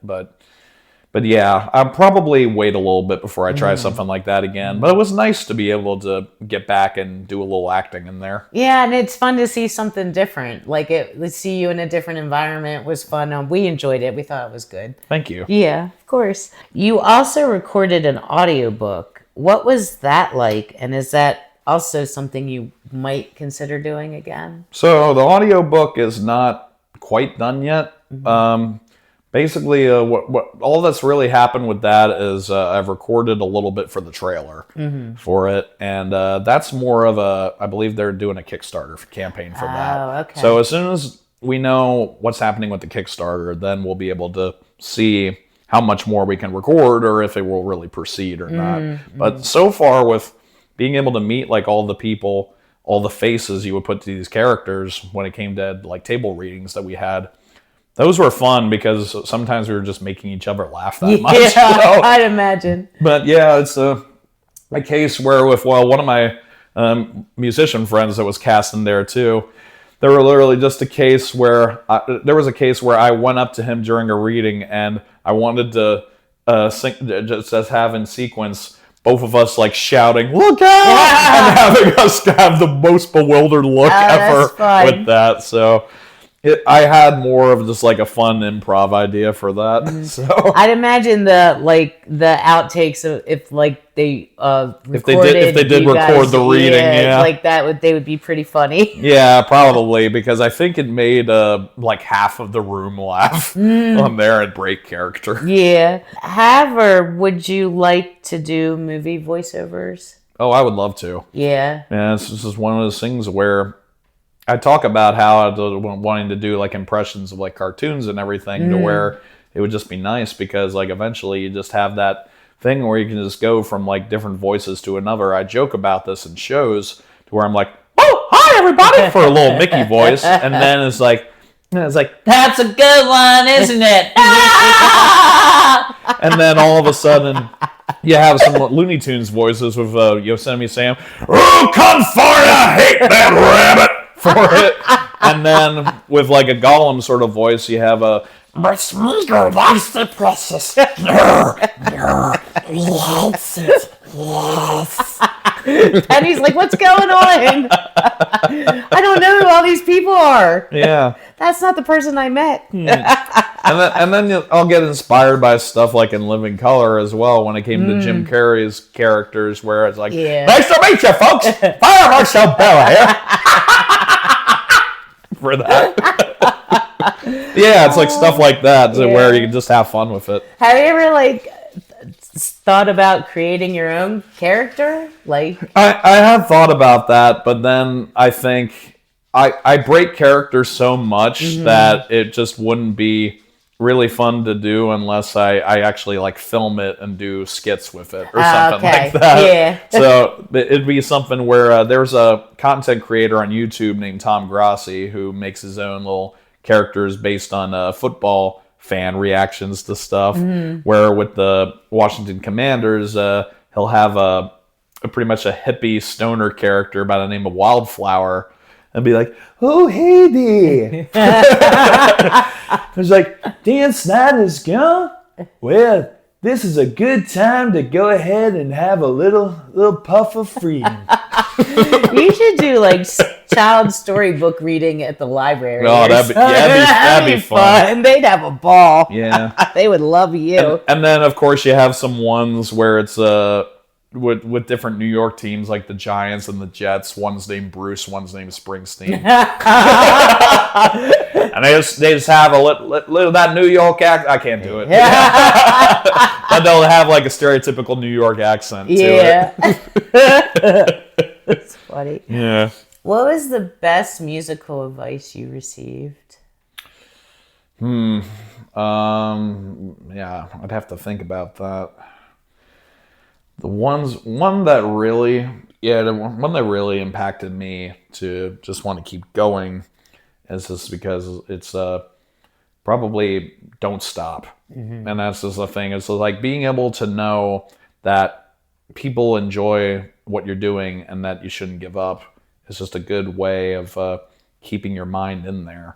But yeah, I'll probably wait a little bit before I try something like that again. But it was nice to be able to get back and do a little acting in there.
Yeah, and it's fun to see something different. Like, to see you in a different environment was fun. We enjoyed it. We thought it was good.
Thank you.
Yeah, of course. You also recorded an audiobook. What was that like? And is that also something you might consider doing again?
So the audiobook is not quite done yet. Basically, what all that's really happened with that is I've recorded a little bit for the trailer for it, and that's more of I believe they're doing a Kickstarter campaign for that.
Oh, okay.
So as soon as we know what's happening with the Kickstarter, then we'll be able to see how much more we can record or if it will really proceed or not. But so far, with being able to meet like all the people, all the faces you would put to these characters when it came to like table readings that we had, those were fun because sometimes we were just making each other laugh that much.
Yeah, I'd imagine.
But yeah, it's a case where with one of my musician friends that was cast in there too, there were literally just a case where I went up to him during a reading and I wanted to just have in sequence both of us like shouting, "Look out!" and having us have the most bewildered look ever with that. So. I had more of just like a fun improv idea for that. So
I'd imagine the outtakes of if they
if they did record the reading,
like that they would be pretty funny.
Yeah, probably, because I think it made like half of the room laugh on there and break character.
Yeah. Would you like to do movie voiceovers?
Oh, I would love to.
Yeah.
Yeah, it's just one of those things where I talk about how I was wanting to do like impressions of like cartoons and everything to where it would just be nice because like eventually you just have that thing where you can just go from like different voices to another. I joke about this in shows to where I'm like, "Oh, hi everybody," for a little Mickey voice, and then it's like, "That's a good one, isn't it?" And then all of a sudden you have some Looney Tunes voices with Yosemite Sam. "Oh, Conforta, I hate that rabbit." For it, and then with like a Gollum sort of voice, you have a "But Smeagol, that's the precious. He hates it. Yes."
And he's like, "What's going on? I don't know who all these people are.
Yeah,
that's not the person I met."
And then I'll get inspired by stuff like in Living Color as well when it came to Jim Carrey's characters, where it's like, "Nice to meet you, folks. Fire Marshal Bella here." For that. Yeah, it's like stuff like that where you can just have fun with it.
Have you ever thought about creating your own character? I
have thought about that, but then I think I break characters so much that it just wouldn't be really fun to do unless I actually film it and do skits with it or something like that.
Yeah.
So it'd be something where there's a content creator on YouTube named Tom Grossi who makes his own little characters based on football fan reactions to stuff, where with the Washington Commanders, he'll have a pretty much a hippie stoner character by the name of Wildflower and be like, "Oh, hey there." It's like, "Dan Snyder's gone? Well, this is a good time to go ahead and have a little puff of freedom."
You should do child storybook reading at the library.
Oh, that'd be fun.
They'd have a ball.
Yeah.
They would love you.
And then, of course, you have some ones where it's with different New York teams like the Giants and the Jets. One's named Bruce, one's named Springsteen. And they just have a little that New York accent. I can't do it. But they'll have a stereotypical New York accent to it.
That's fun. funny.
Yeah.
What was the best musical advice you received?
Yeah, I'd have to think about that. The one that really impacted me to just want to keep going is just because it's probably don't stop. And that's just the thing. It's like being able to know that people enjoy what you're doing and that you shouldn't give up is just a good way of keeping your mind in there.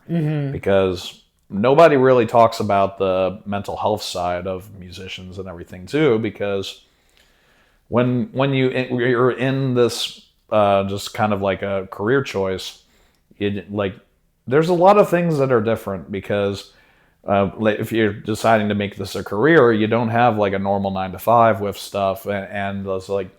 Because nobody really talks about the mental health side of musicians and everything too, because when you're in this just kind of like a career choice, there's a lot of things that are different because if you're deciding to make this a career, you don't have like a normal 9-to-5 with stuff, and it's like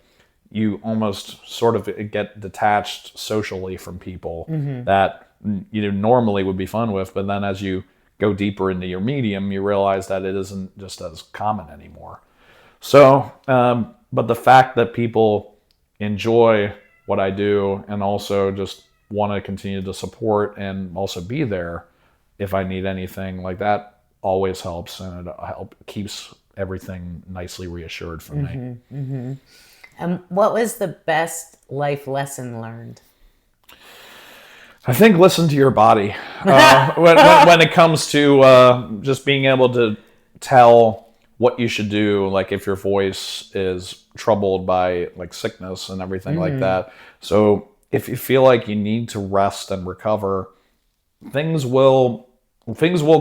you almost sort of get detached socially from people that you normally would be fun with, but then as you go deeper into your medium, you realize that it isn't just as common anymore. So, but the fact that people enjoy what I do and also just want to continue to support and also be there if I need anything, like that always helps, and it keeps everything nicely reassured for me.
What was the best life lesson learned?
I think listen to your body when it comes to just being able to tell what you should do, like if your voice is troubled by like sickness and everything like that. So if you feel like you need to rest and recover, things will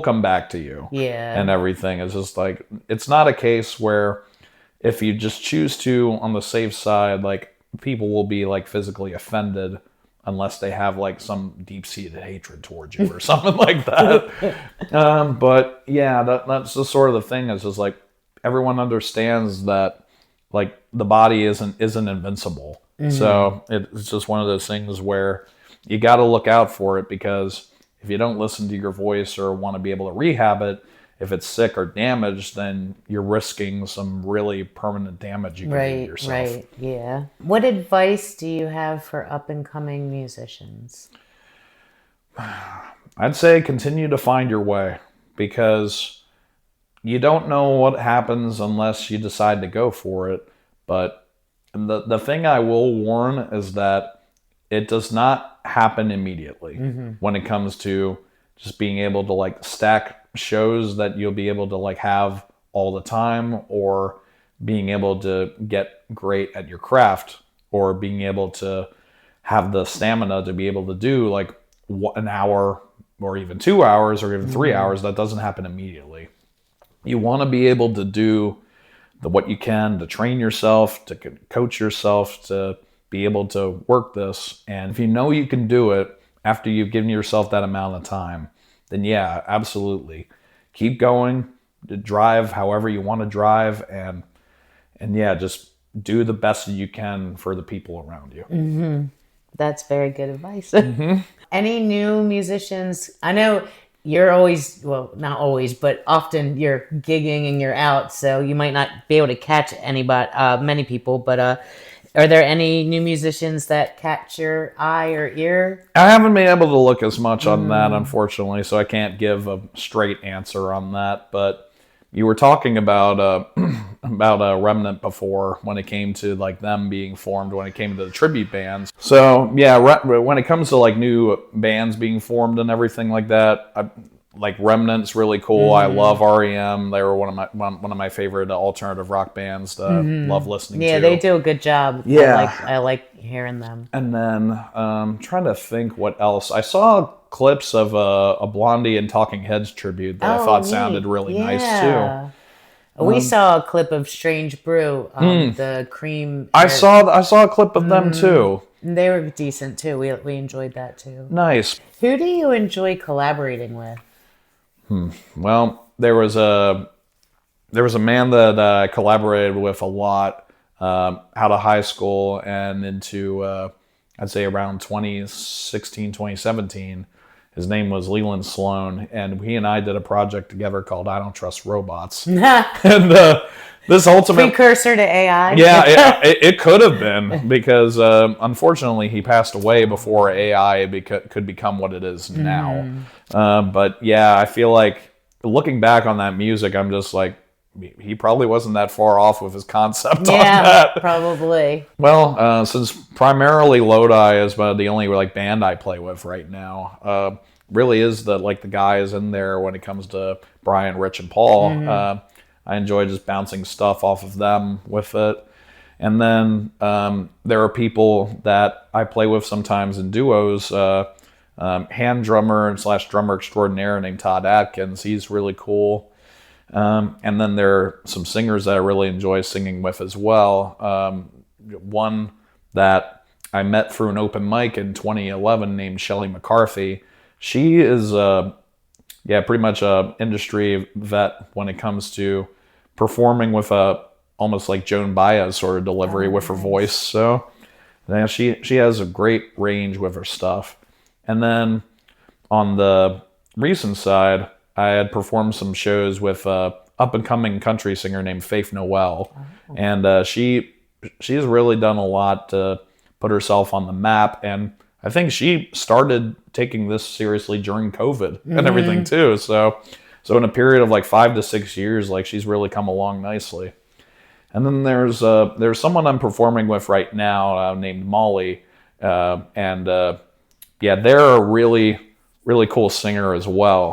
come back to you.
Yeah.
And everything is just like, it's not a case where if you just choose to on the safe side, like people will be like physically offended unless they have like some deep-seated hatred towards you or something like that. But yeah, that's the sort of the thing, is just like everyone understands that like the body isn't invincible. So it's just one of those things where you got to look out for it, because if you don't listen to your voice or want to be able to rehab it, if it's sick or damaged, then you're risking some really permanent damage you can do to yourself.
Right, yeah. What advice do you have for up-and-coming musicians?
I'd say continue to find your way, because you don't know what happens unless you decide to go for it. But the thing I will warn is that it does not happen immediately when it comes to just being able to like stack shows that you'll be able to like have all the time, or being able to get great at your craft, or being able to have the stamina to be able to do like an hour or even 2 hours or even 3 hours. That doesn't happen immediately. You want to be able to do what you can to train yourself, to coach yourself, to be able to work this. And if you know you can do it after you've given yourself that amount of time, then yeah, absolutely. Keep going, drive however you want to drive, and yeah, just do the best that you can for the people around you.
That's very good advice. Any new musicians? I know you're always, well, not always, but often you're gigging and you're out, so you might not be able to catch many people, but are there any new musicians that catch your eye or ear?
I haven't been able to look as much on that, unfortunately, so I can't give a straight answer on that. But you were talking about Remnant before, when it came to like them being formed, when it came to the tribute bands. So yeah, when it comes to like new bands being formed and everything like that, like Remnant's really cool. I love REM. They were one of my favorite alternative rock bands that I love listening to.
Yeah, they do a good job.
Yeah.
I like hearing them.
And then trying to think what else. I saw clips of a Blondie and Talking Heads tribute that I thought sounded really nice too.
We saw a clip of Strange Brew, the Cream.
I saw a clip of them too.
They were decent too. We enjoyed that too.
Nice.
Who do you enjoy collaborating with?
Well, there was a man that I collaborated with a lot out of high school and into I'd say around 2016, 2017. His name was Leland Sloan, and he and I did a project together called I Don't Trust Robots. And this ultimate
precursor to AI.
Yeah, it could have been, because unfortunately he passed away before AI could become what it is now. But yeah, I feel like looking back on that music, I'm just like, he probably wasn't that far off with his concept on that.
Probably.
Well, since primarily LODI is the only like band I play with right now, really is the guys in there when it comes to Brian, Rich, and Paul. I enjoy just bouncing stuff off of them with it. And then there are people that I play with sometimes in duos. Hand drummer / drummer extraordinaire named Todd Atkins. He's really cool. And then there are some singers that I really enjoy singing with as well. One that I met through an open mic in 2011 named Shelley McCarthy. She is pretty much a industry vet when it comes to performing with almost like Joan Baez sort of delivery with her voice. So yeah, she has a great range with her stuff. And then on the recent side, I had performed some shows with a up-and-coming country singer named Faith Noel. And she's really done a lot to put herself on the map. And I think she started taking this seriously during COVID and everything too. So in a period of like 5 to 6 years, like she's really come along nicely. And then there's someone I'm performing with right now named Molly. They're a really cool singer as well.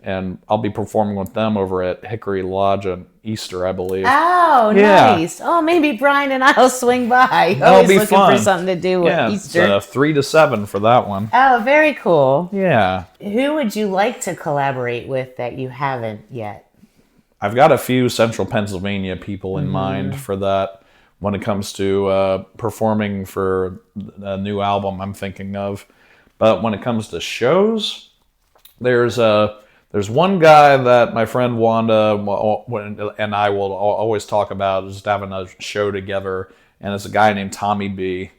And I'll be performing with them over at Hickory Lodge on Easter, I believe.
Oh, nice. Oh, maybe Brian and I'll swing by.
That'll
Always
be
looking
fun.
for something to do with Easter.
It's 3 to 7 for that one.
Oh, very cool.
Yeah.
Who would you like to collaborate with that you haven't yet?
I've got a few Central Pennsylvania people in mind for that when it comes to performing for a new album I'm thinking of. But when it comes to shows, there's one guy that my friend Wanda and I will always talk about just having a show together, and it's a guy named Tommy B.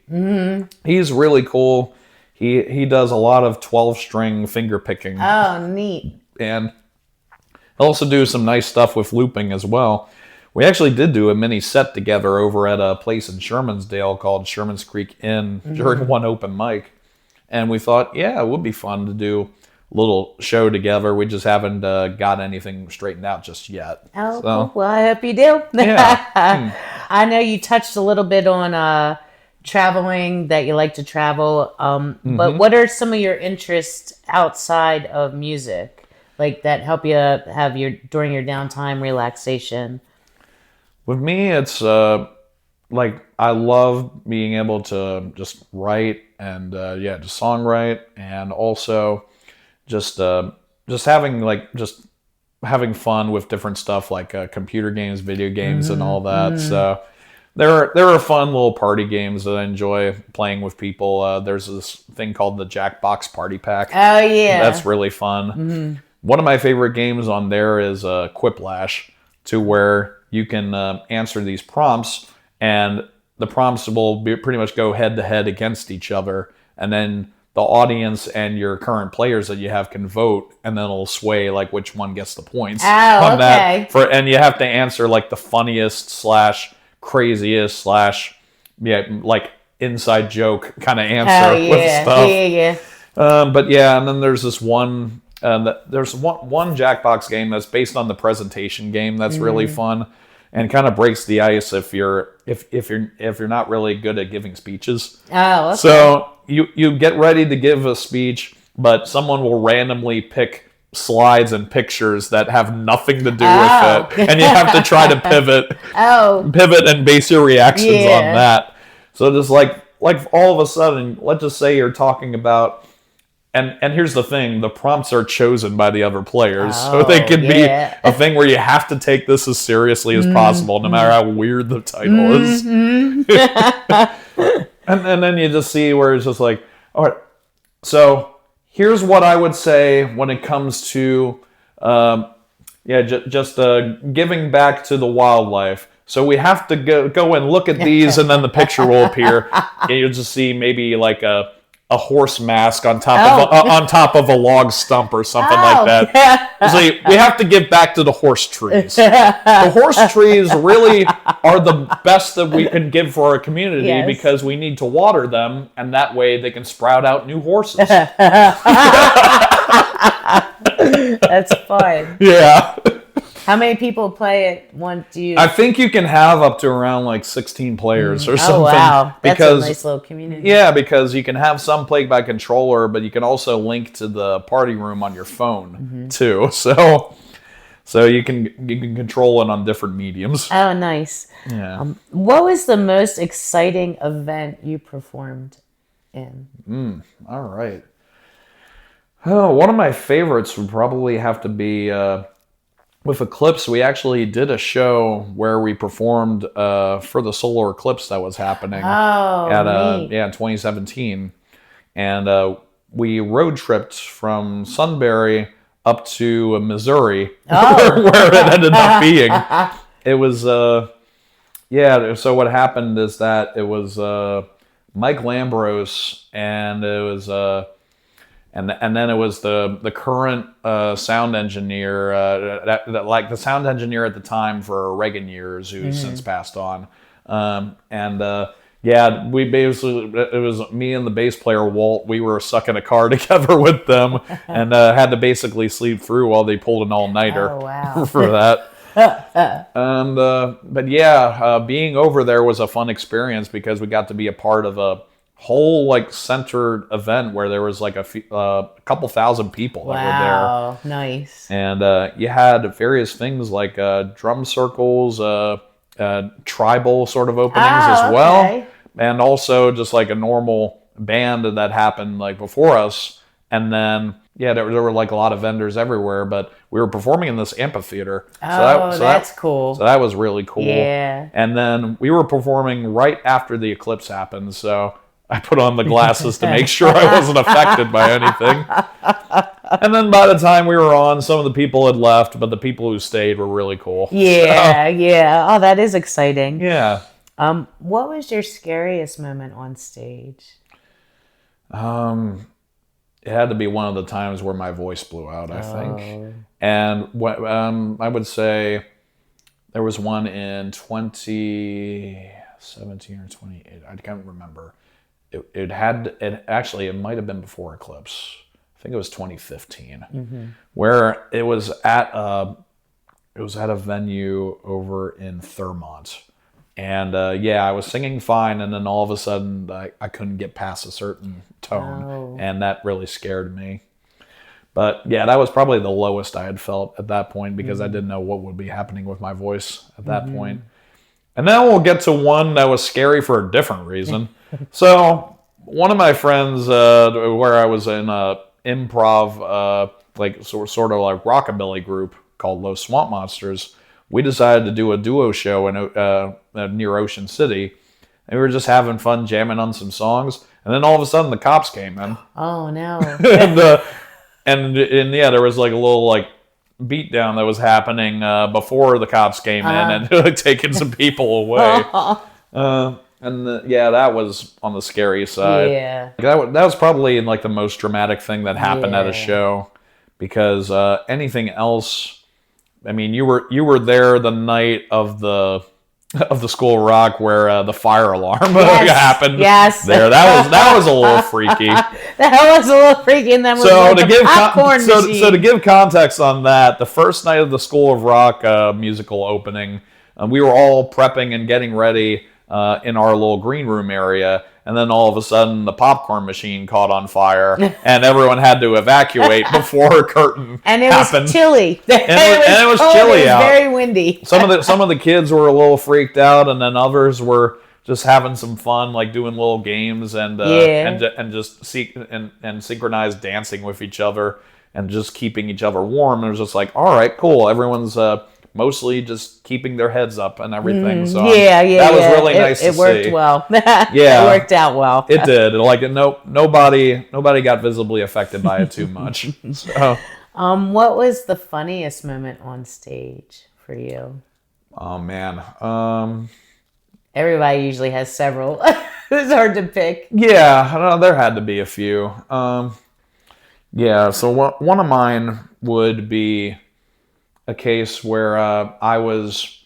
He's really cool. He does a lot of 12-string finger picking.
Oh, neat.
And he'll also do some nice stuff with looping as well. We actually did do a mini set together over at a place in Shermansdale called Shermans Creek Inn during one open mic. And we thought, yeah, it would be fun to do a little show together. We just haven't got anything straightened out just yet.
Oh, so, well, I hope you do.
Yeah.
I know you touched a little bit on traveling, that you like to travel. But what are some of your interests outside of music, like that help you have during your downtime relaxation?
With me, it's like I love being able to just write and just songwrite, and also just having fun with different stuff like computer games, video games, and all that. So there are fun little party games that I enjoy playing with people. There's this thing called the Jackbox Party Pack.
Oh yeah,
that's really fun. One of my favorite games on there is Quiplash, to where you can answer these prompts, and the prompts will pretty much go head to head against each other, and then the audience and your current players that you have can vote, and then it'll sway like which one gets the points on that. And you have to answer like the funniest / craziest / like inside joke kind of answer with stuff. But yeah, and then there's this one. There's one Jackbox game that's based on the presentation game that's really fun, and kind of breaks the ice if you're not really good at giving speeches. Oh, okay. So you get ready to give a speech, but someone will randomly pick slides and pictures that have nothing to do with it, and you have to try to pivot and base your reactions on that. So just like all of a sudden, let's just say you're talking about. And here's the thing, the prompts are chosen by the other players. So they can be a thing where you have to take this as seriously as possible, no matter how weird the title is. and then you just see where it's just like, all right, so here's what I would say when it comes to giving back to the wildlife. So we have to go and look at these, and then the picture will appear. And you'll just see maybe like a a horse mask on top of a log stump or something like that.
Yeah.
So we have to give back to the horse trees. The horse trees really are the best that we can give for our community because we need to water them, and that way they can sprout out new horses.
That's fun.
Yeah.
How many people play it?
I think you can have up to around like 16 players or something. Oh,
wow. That's a nice little community.
Yeah, because you can have some played by controller, but you can also link to the party room on your phone too. So you can control it on different mediums.
Oh, nice.
Yeah.
What was the most exciting event you performed in?
All right. Oh, one of my favorites would probably have to be... with Eclipse, we actually did a show where we performed for the solar eclipse that was happening
neat.
in 2017, and we road tripped from Sunbury up to Missouri, where it ended up being. It was So what happened is that it was Mike Lambros, and it was. And then it was the current sound engineer, like the sound engineer at the time for Reagan years, who's since passed on. We basically, it was me and the bass player Walt. We were stuck in a car together with them, and had to basically sleep through while they pulled an all-nighter for that. Being over there was a fun experience because we got to be a part of a whole like centered event where there was like a couple thousand people that were there.
Nice.
And you had various things like drum circles, tribal sort of openings as well, and also just like a normal band that happened like before us. And then there were like a lot of vendors everywhere, but we were performing in this amphitheater.
That's cool.
So that was really cool.
Yeah.
And then we were performing right after the eclipse happened, so I put on the glasses to make sure I wasn't affected by anything. And then by the time we were on, some of the people had left, but the people who stayed were really cool.
Yeah. Oh, that is exciting.
Yeah.
What was your scariest moment on stage?
It had to be one of the times where my voice blew out, I think. And I would say there was one in 2017 or 28. I can't remember. It might have been before Eclipse. I think it was 2015, where it was at a venue over in Thurmont, and I was singing fine, and then all of a sudden I couldn't get past a certain tone, and that really scared me. But that was probably the lowest I had felt at that point because I didn't know what would be happening with my voice at that point. And then we'll get to one that was scary for a different reason. So one of my friends, where I was in a improv, sort of like rockabilly group called Los Swamp Monsters, we decided to do a duo show in near Ocean City, and we were just having fun jamming on some songs. And then all of a sudden, the cops came in.
Oh no!
and there was like a little like beat down that was happening before the cops came in and taking some people away. That was on the scary side.
Yeah.
That was probably like the most dramatic thing that happened at a show, because anything else, I mean, you were there the night of the School of Rock where the fire alarm happened.
Yes.
There, that was a little freaky.
That was a little freaky, and then
to give context on that, the first night of the School of Rock musical opening, we were all prepping and getting ready in our little green room area, and then all of a sudden the popcorn machine caught on fire, and everyone had to evacuate before a curtain
and it
happened.
Was chilly.
It was chilly out.
Very windy.
Some of the kids were a little freaked out, and then others were just having some fun, like doing little games and just synchronized dancing with each other and just keeping each other warm. It was just like, all right, cool. Everyone's mostly just keeping their heads up and everything. So that was really nice to see.
It worked well.
It
worked out well.
It did. Nobody got visibly affected by it too much. So,
what was the funniest moment on stage for you?
Oh man.
Everybody usually has several. It was hard to pick.
Yeah, I don't know, there had to be a few. Yeah, so one of mine would be a case where I was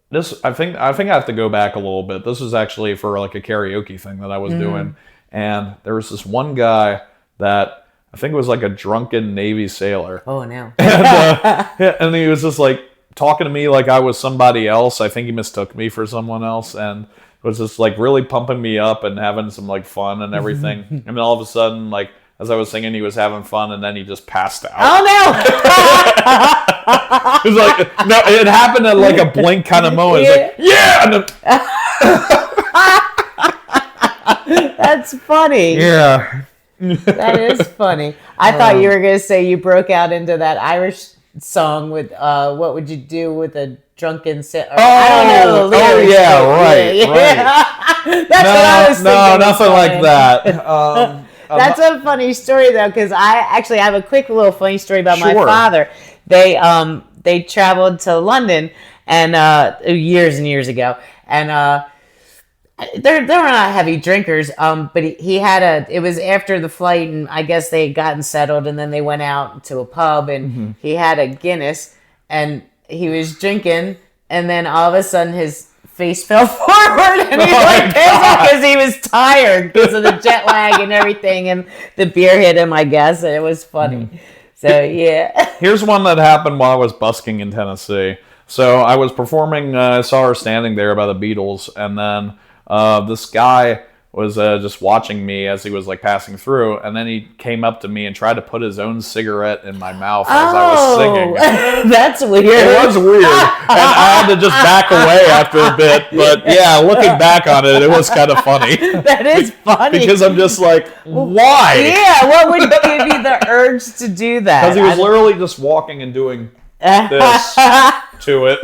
this. I think I have to go back a little bit. This was actually for like a karaoke thing that I was doing, and there was this one guy that I think was like a drunken Navy sailor.
Oh no!
And he was just like talking to me like I was somebody else. I think he mistook me for someone else, and was just like really pumping me up and having some like fun and everything. And then all of a sudden, like as I was singing, he was having fun, and then he just passed out.
Oh no!
It was like no, it happened at like a blink kind of moment. It's like yeah, and then,
That's funny.
yeah.
That is funny. I thought you were going to say you broke out into that Irish song with what would you do with a drunken sailor? I don't know the lyrics,
yeah,
right. That's what I was thinking.
No, nothing like that.
That's a funny story though, because I actually have a quick little funny story about my
Sure.
father. They traveled to London and years and years ago, and they're not heavy drinkers. But he had it was after the flight, and I guess they had gotten settled, and then they went out to a pub, and he had a Guinness, and he was drinking, and then all of a sudden his face fell forward, and he like because he was tired because of the jet lag and everything, and the beer hit him, I guess, and it was funny. So yeah.
Here's one that happened while I was busking in Tennessee. So I was performing. I saw her standing there by the Beatles, and then this guy was just watching me as he was like passing through, and then he came up to me and tried to put his own cigarette in my mouth as I was singing.
That's weird.
It was weird, and I had to just back away after a bit. But yeah, looking back on it, it was kind of funny.
That is funny
Because I'm just like, why?
Yeah, what would give you the urge to do that?
Because he was literally just walking and doing this to it.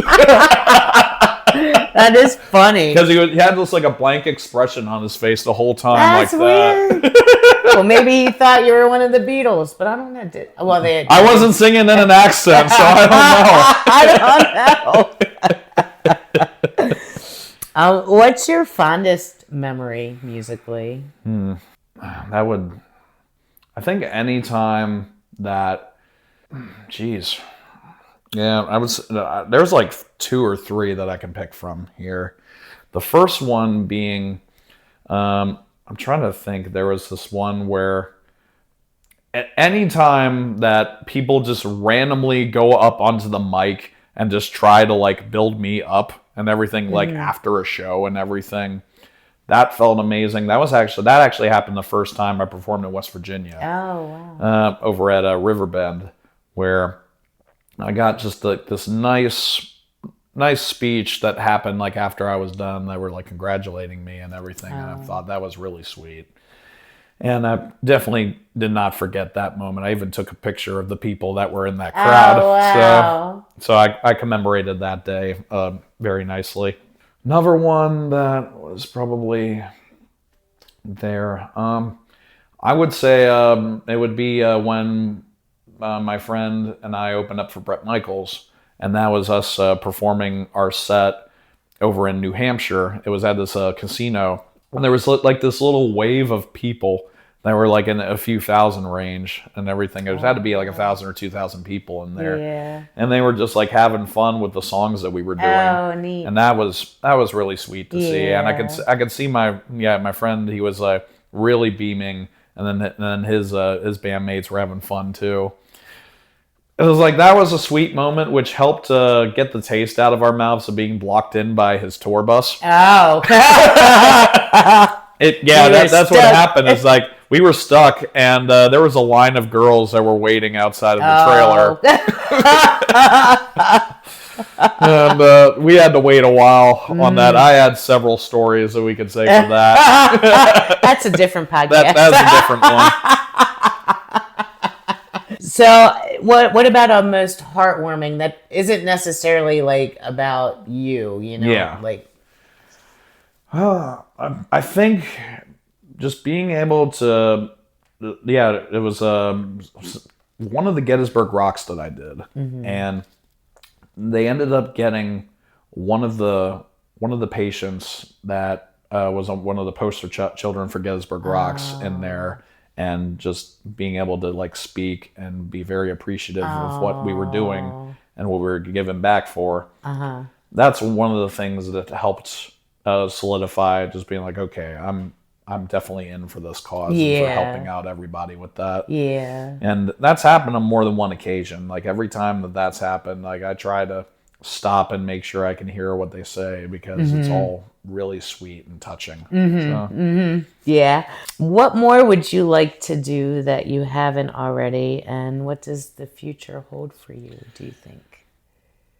That is funny.
Because he had this like a blank expression on his face the whole time.
That's
like
weird.
that.
Well, maybe he thought you were one of the Beatles, but I don't know. Well,
I wasn't singing in an accent, so I
don't know. What's your fondest memory musically?
I think any time that, geez. Yeah, there's like 2 or 3 that I can pick from here. The first one being, I'm trying to think, there was this one where at any time that people just randomly go up onto the mic and just try to like build me up and everything, like after a show and everything, that felt amazing. That actually happened the first time I performed in West Virginia.
Oh, wow.
Over at Riverbend, where I got just this nice speech that happened like after I was done. They were like congratulating me and everything, and I thought that was really sweet. And I definitely did not forget that moment. I even took a picture of the people that were in that crowd.
Oh, wow.
So I commemorated that day very nicely. Another one that was probably there, I would say it would be when my friend and I opened up for Bret Michaels, and that was us performing our set over in New Hampshire. It was at this casino, and there was like this little wave of people that were like in a few thousand range and everything. It had to be like 1,000 or 2,000 people in there.
Yeah.
And they were just like having fun with the songs that we were doing.
Oh, neat.
And that was really sweet to see. And I could see my friend, he was really beaming, and then his bandmates were having fun too. It was like, that was a sweet moment, which helped get the taste out of our mouths of being blocked in by his tour bus.
Oh.
That's what happened. It's like, we were stuck, and there was a line of girls that were waiting outside of the trailer. And we had to wait a while on that. I had several stories that we could say for that.
That's a different podcast.
That's a different one.
So, what about a most heartwarming that isn't necessarily like about you? You know,
Yeah.
like.
I think just being able to, it was one of the Gettysburg Rocks that I did, and they ended up getting one of the patients that was one of the poster children for Gettysburg Rocks in there, and just being able to like speak and be very appreciative of what we were doing and what we were given back for. That's one of the things that helped solidify just being like, okay, I'm definitely in for this cause and for helping out everybody with that. And that's happened on more than one occasion. Like every time that's happened, like I try to stop and make sure I can hear what they say, because it's all really sweet and touching.
Yeah. What more would you like to do that you haven't already, and what does the future hold for you, do you think?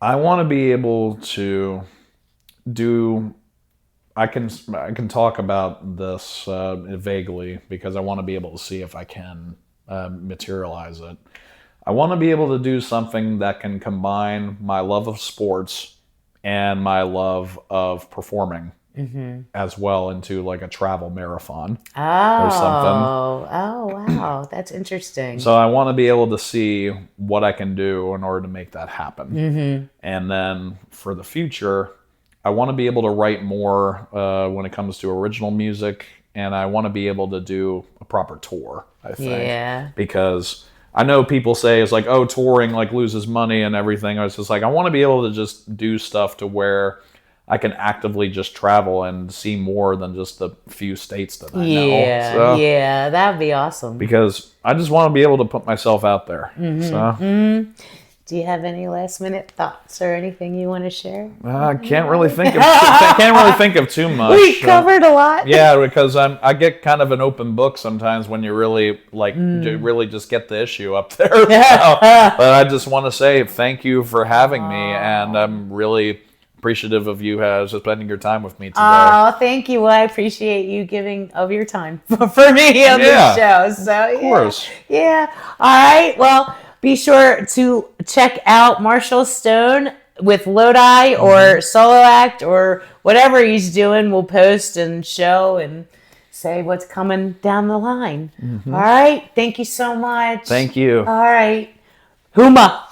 I want to be able to do... I can talk about this vaguely, because I want to be able to see if I can materialize it. I want to be able to do something that can combine my love of sports and my love of performing as well into like a travel marathon or something.
Oh, wow. That's interesting.
So I want to be able to see what I can do in order to make that happen. And then for the future, I want to be able to write more when it comes to original music, and I want to be able to do a proper tour, I think. Because I know people say it's like, oh, touring like loses money and everything. I was just like, I want to be able to just do stuff to where I can actively just travel and see more than just the few states that I know. So,
yeah, that would be awesome.
Because I just want to be able to put myself out there.
Do you have any last minute thoughts or anything you want to share?
I can't really think of too much.
We covered a lot.
Yeah, because I get kind of an open book sometimes when you really really just get the issue up there. So, but I just want to say thank you for having me, and I'm really appreciative of you spending your time with me today.
Oh, thank you. Well, I appreciate you giving of your time for me on this show. So, of course. Yeah. All right. Well, be sure to check out Marshall Stone with Lodi or solo act or whatever he's doing. We'll post and show and say what's coming down the line. All right. Thank you so much.
Thank you.
All right. HUMA.